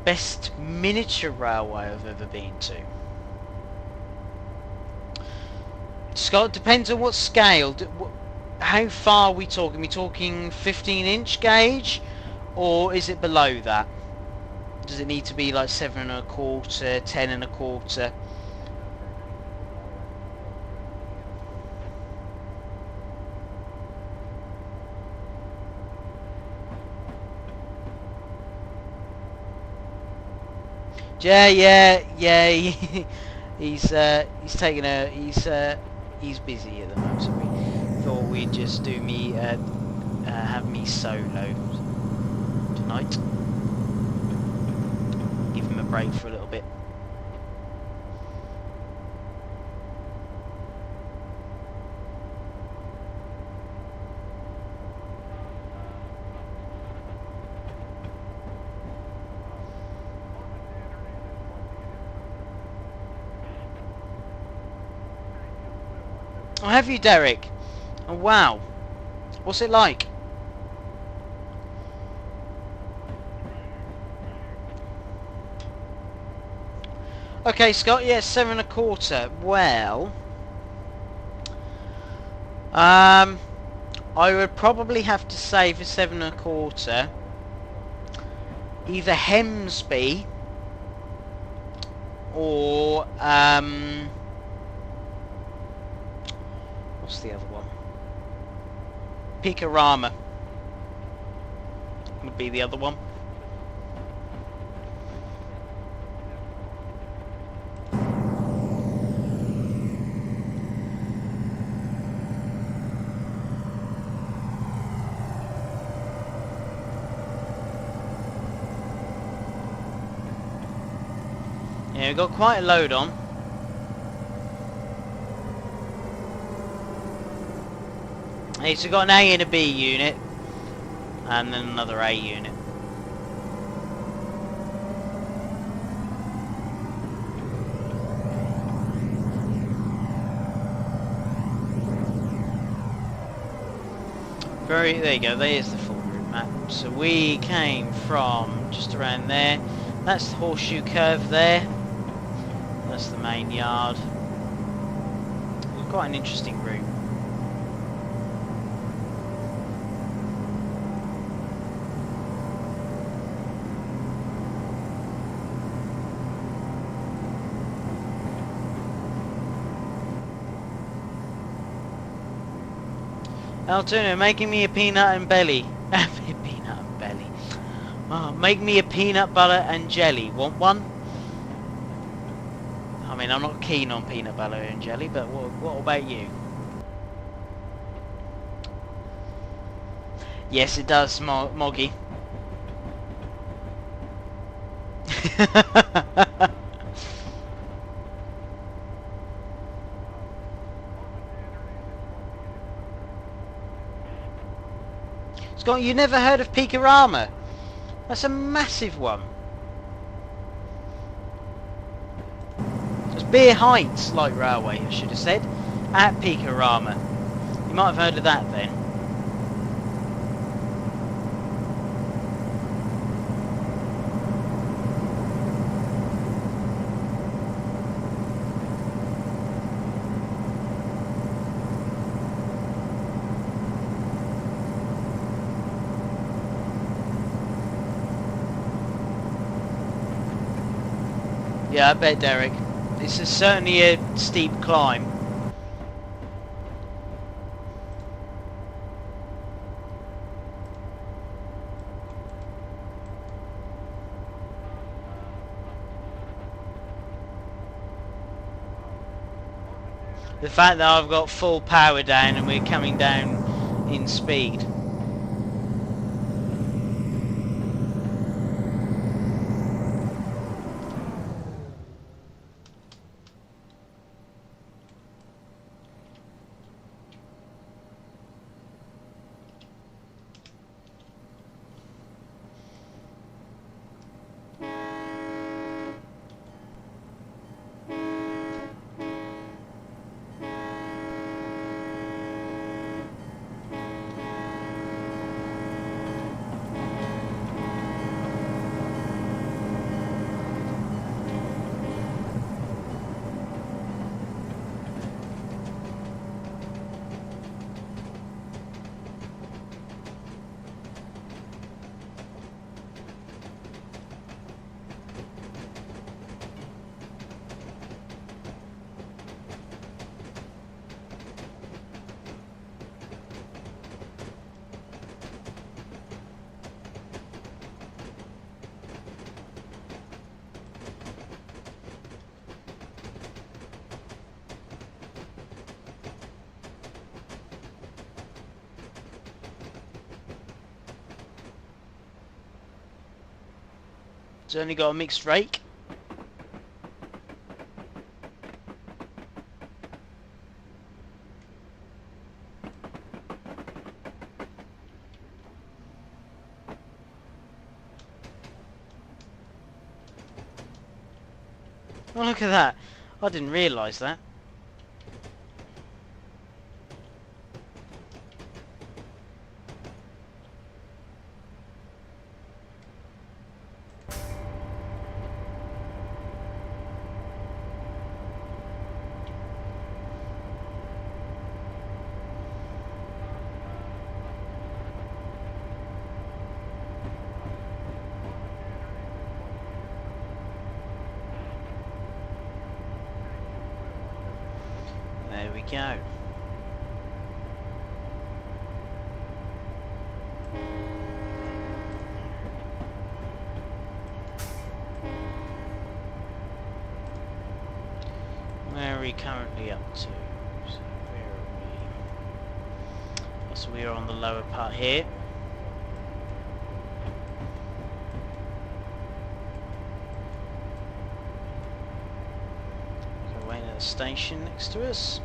best miniature railway I've ever been to. Scott, depends on what scale. How far are we talking? Are we talking 15-inch gauge? Or is it below that? Does it need to be like 7 1/4, 10 1/4? Yeah. He's taking a he's busy at the moment. So we thought we'd just do have me solo tonight. Give him a break for a little bit. Oh, have you, Derek? Oh, wow. What's it like? Okay, Scott, yeah, 7.25. Well, I would probably have to say for 7.25, either Hemsby or, what's the other one? Picarama would be the other one. Yeah, we've got quite a load on. Okay, so we've got an A and a B unit, and then another A unit. There you go, there's the full route map. So we came from just around there. That's the horseshoe curve there. That's the main yard. It's quite an interesting route. Altoona, making me a peanut and belly. Peanut and belly. Oh, make me a peanut butter and jelly. Want one? I mean, I'm not keen on peanut butter and jelly, but what about you? Yes, it does, Moggy. Scott, you never heard of Picarama? That's a massive one. It's Beer Heights Light Railway, I should have said, at Picarama. You might have heard of that then. Yeah, I bet, Derek. This is certainly a steep climb. The fact that I've got full power down and we're coming down in speed. It's only got a mixed rake. Oh, look at that. I didn't realise that. There we go. Where are we currently up to? So where are we? So we are on the lower part here. So waiting at the station next to us.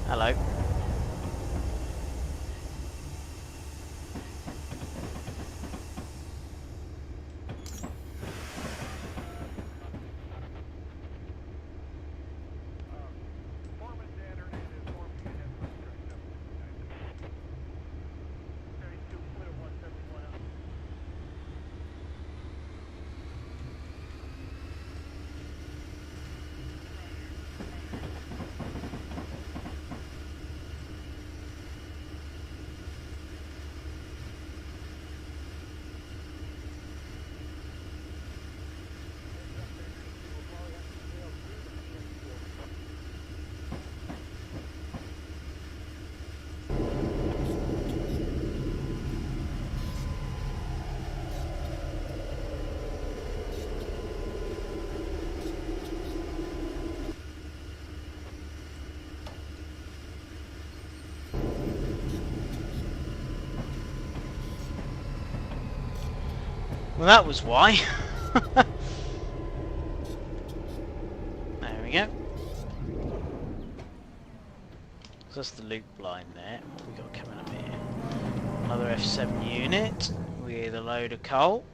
Hello. Well, that was why. There we go. So that's the loop line there. What we got coming up here? Another F7 unit with a load of coal.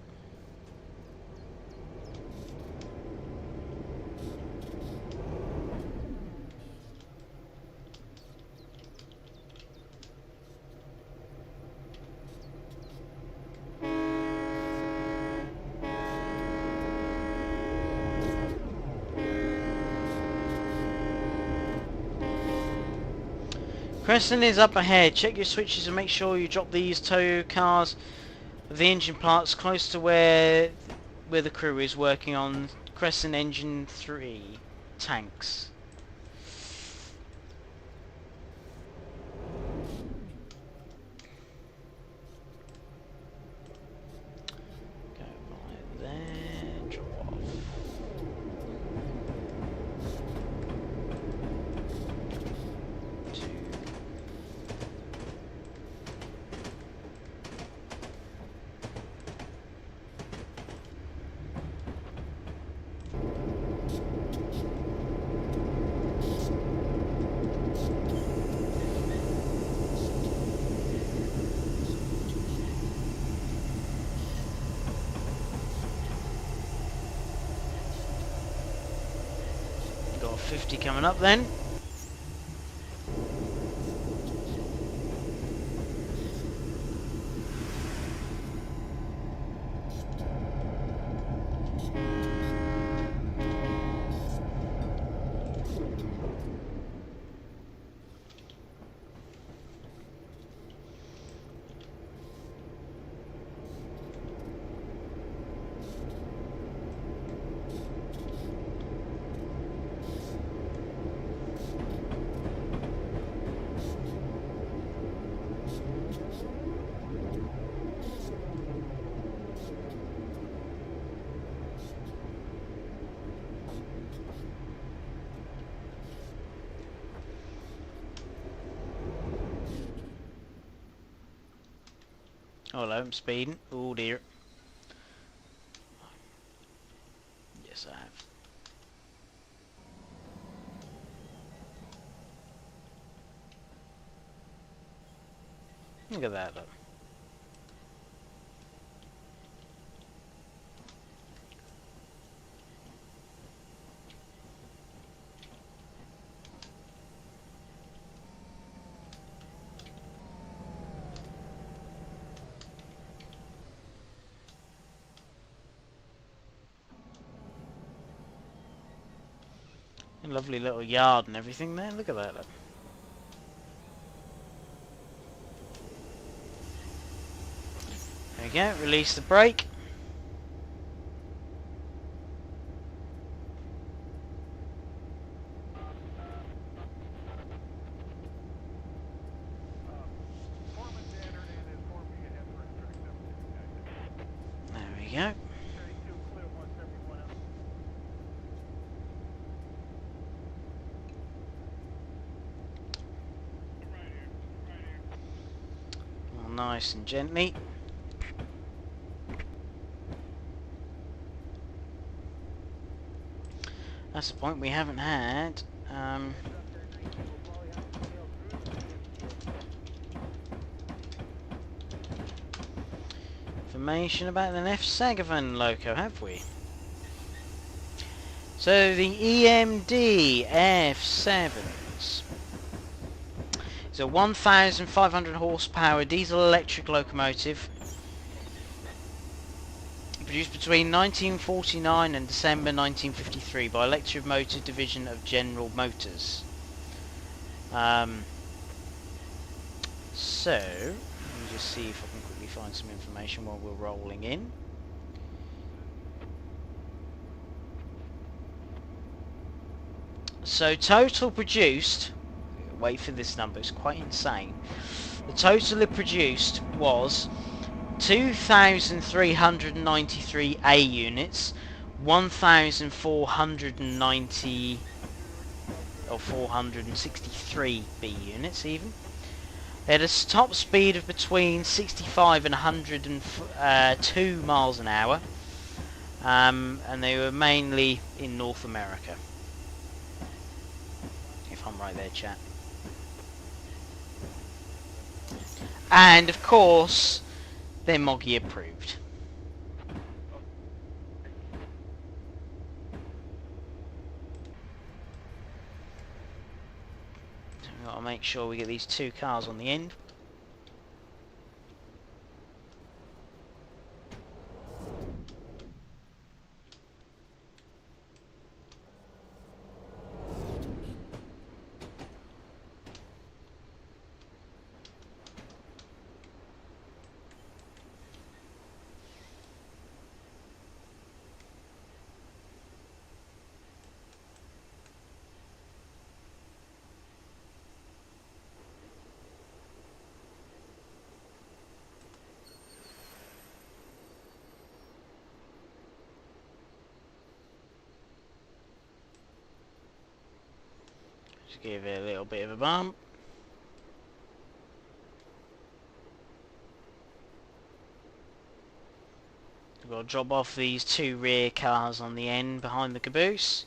Crescent is up ahead. Check your switches and make sure you drop these tow cars of the engine parts close to where the crew is working on Crescent Engine 3 tanks. Go right there, drop off. Got 50 coming up then. Oh, hello, I'm speeding. Oh dear. Yes, I have. Look at that, look. A lovely little yard and everything there. Look at that, look. There we go. Release the brake. There we go. All nice and gently. That's the point we haven't had. Information about an F-Sagavan loco, have we? So the EMD F7s is a 1,500 horsepower diesel electric locomotive produced between 1949 and December 1953 by Electric Motor Division of General Motors. So, let me just see if I can quickly find some information while we're rolling in. So total produced, wait for this number, it's quite insane. The total it produced was 2,393 A units, 1,490 or 463 B units even. They had a top speed of between 65 and 102 miles an hour, and they were mainly in North America. If I'm right there, chat. And of course, they're Moggy approved. So we've got to make sure we get these two cars on the end. Just give it a little bit of a bump. We've got to drop off these two rear cars on the end behind the caboose.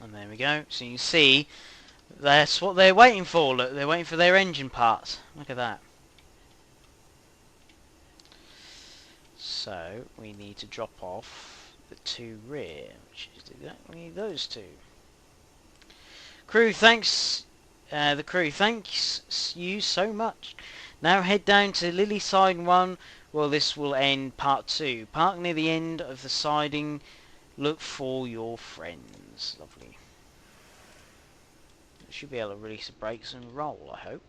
And there we go. So you can see that's what they're waiting for. Look, they're waiting for their engine parts. Look at that. So we need to drop off the two rear, which is exactly those two. Crew, thanks. The crew, thanks you so much. Now head down to Lily Siding 1. Well, this will end part 2. Park near the end of the siding. Look for your friends. Lovely. Should be able to release the brakes and roll, I hope.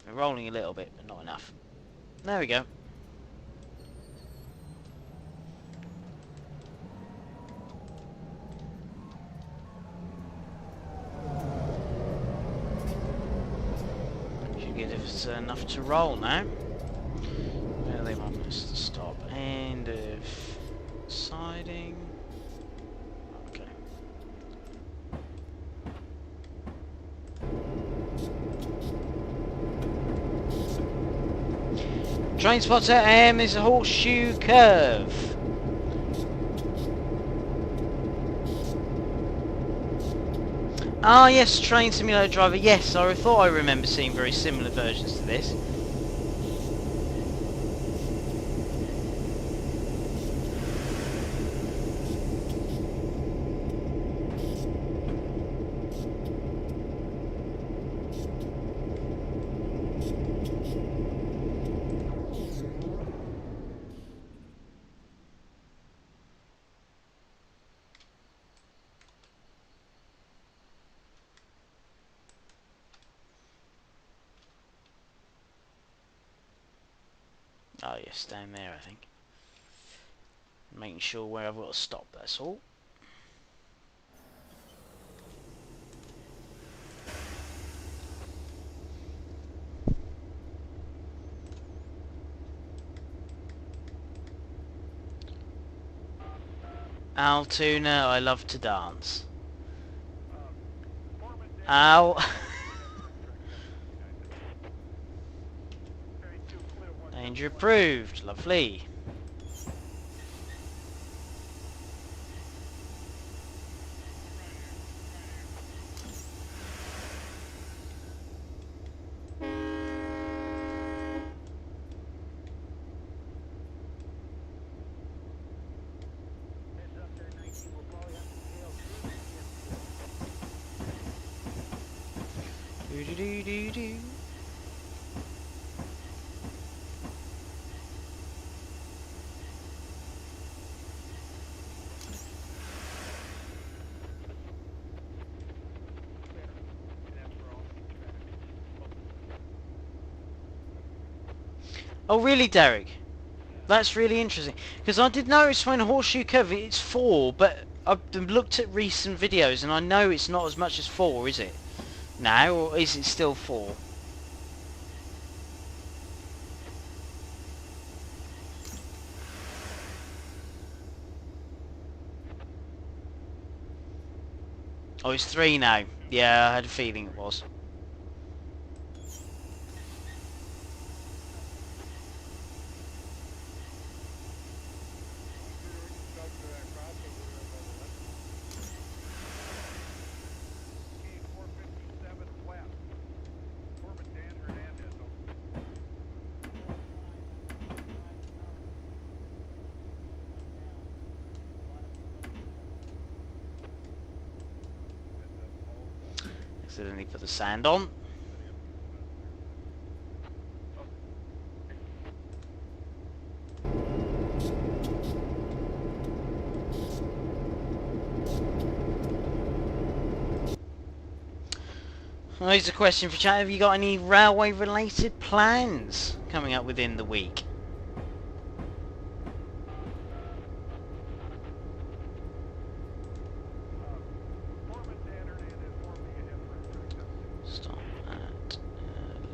We're rolling a little bit, but not enough. There we go. Should get a is enough to roll now. Where do they want us to stop? End of siding. Okay. Train spotter, is a Horseshoe curve. Ah yes, Train Simulator Driver. Yes, I thought I remember seeing very similar versions to this. Oh yes, down there I think. Making sure where I've got to stop, that's all. Altoona, I love to dance. Al. Danger approved, lovely. Do do do do do. Oh really, Derek? That's really interesting. Because I did notice when Horseshoe Curve it's 4, but I've looked at recent videos and I know it's not as much as 4, is it? Now, or is it still 4? Oh, it's 3 now. Yeah, I had a feeling it was. Accidentally put the sand on. Well, here's a question for chat. Have you got any railway related plans coming up within the week? Stop at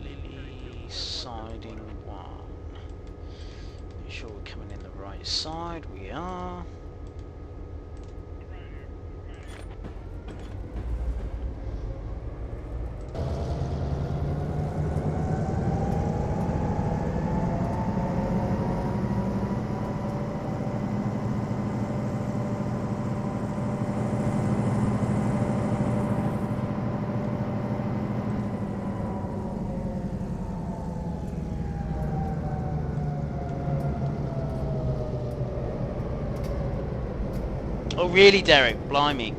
Lily siding 1. Make sure we're coming in the right side. We are. Oh really, Derek? Blimey.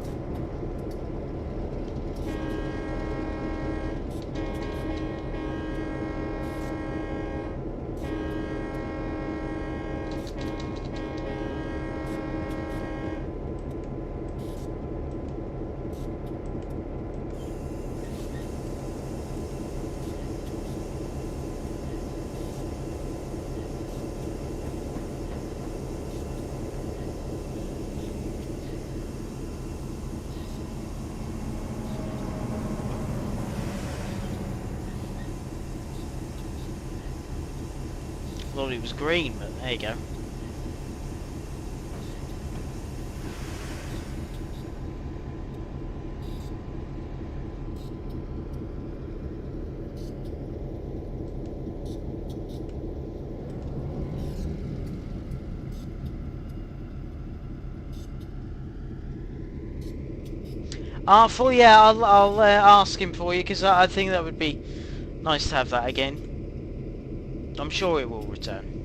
thought it was green, but there you go. Yeah, I'll ask him for you, because I think that would be nice to have that again. I'm sure it will return.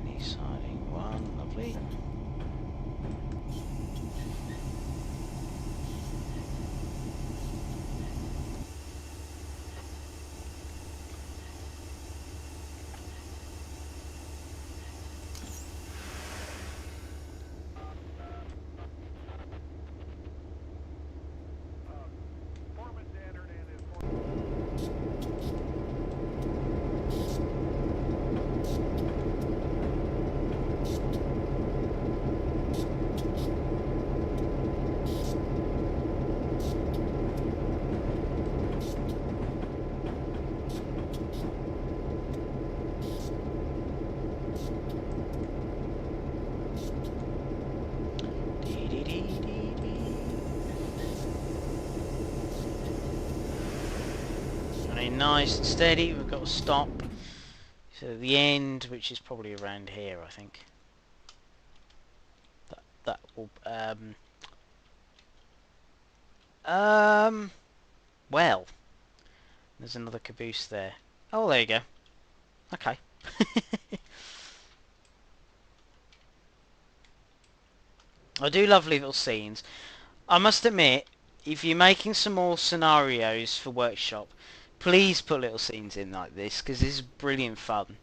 Any siding one, lovely. Nice and steady. We've got to stop. So the end, which is probably around here, I think. That will well, there's another caboose there. Oh, there you go. Okay. I do lovely little scenes. I must admit, if you're making some more scenarios for workshop, please put little scenes in like this, because this is brilliant fun.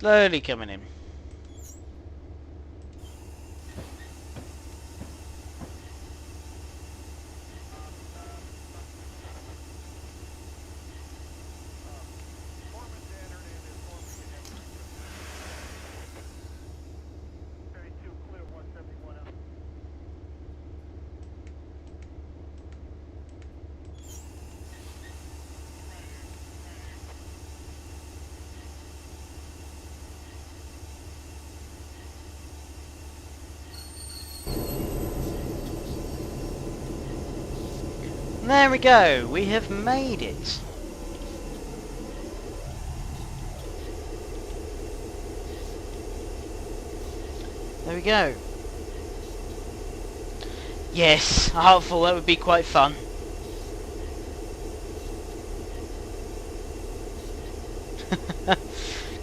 Slowly coming in. There we go, we have made it. There we go. Yes, I thought that would be quite fun.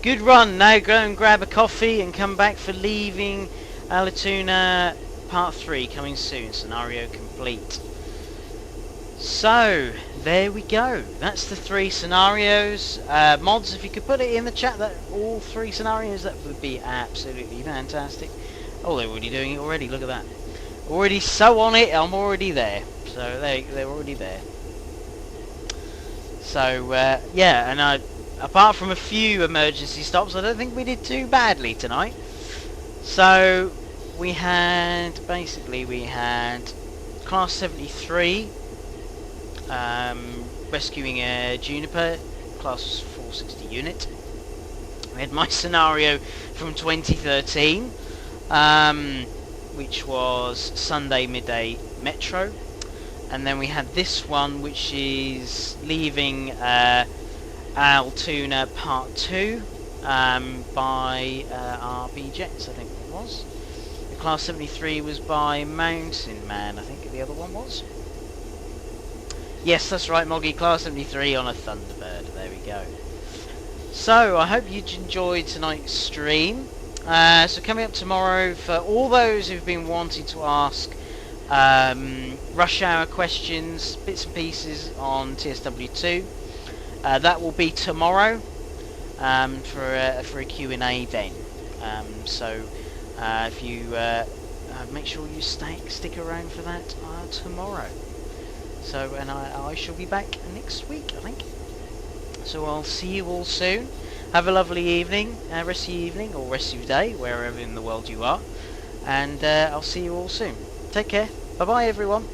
Good run, now go and grab a coffee and come back for Leaving Alatuna Part 3 coming soon, scenario complete. So, there we go. That's the 3 scenarios. Mods, if you could put it in the chat, that all 3 scenarios, that would be absolutely fantastic. Oh, they're already doing it already, look at that. Already so on it, I'm already there. So, they're already there. So, yeah, and apart from a few emergency stops, I don't think we did too badly tonight. So, we had Class 73, rescuing a Juniper, Class 460 unit. We had my scenario from 2013, which was Sunday Midday Metro. And then we had this one, which is leaving Altoona Part 2 by RB Jets, I think it was. The Class 73 was by Mountain Man, I think the other one was. Yes, that's right, Moggy, Class 73 on a Thunderbird. There we go. So, I hope you enjoyed tonight's stream. So coming up tomorrow, for all those who've been wanting to ask rush hour questions, bits and pieces on TSW2, that will be tomorrow for a Q&A then. So if you make sure you stick around for that tomorrow. So, and I shall be back next week, I think. So I'll see you all soon. Have a lovely evening, rest of your evening, or rest of your day, wherever in the world you are. And I'll see you all soon. Take care. Bye-bye, everyone.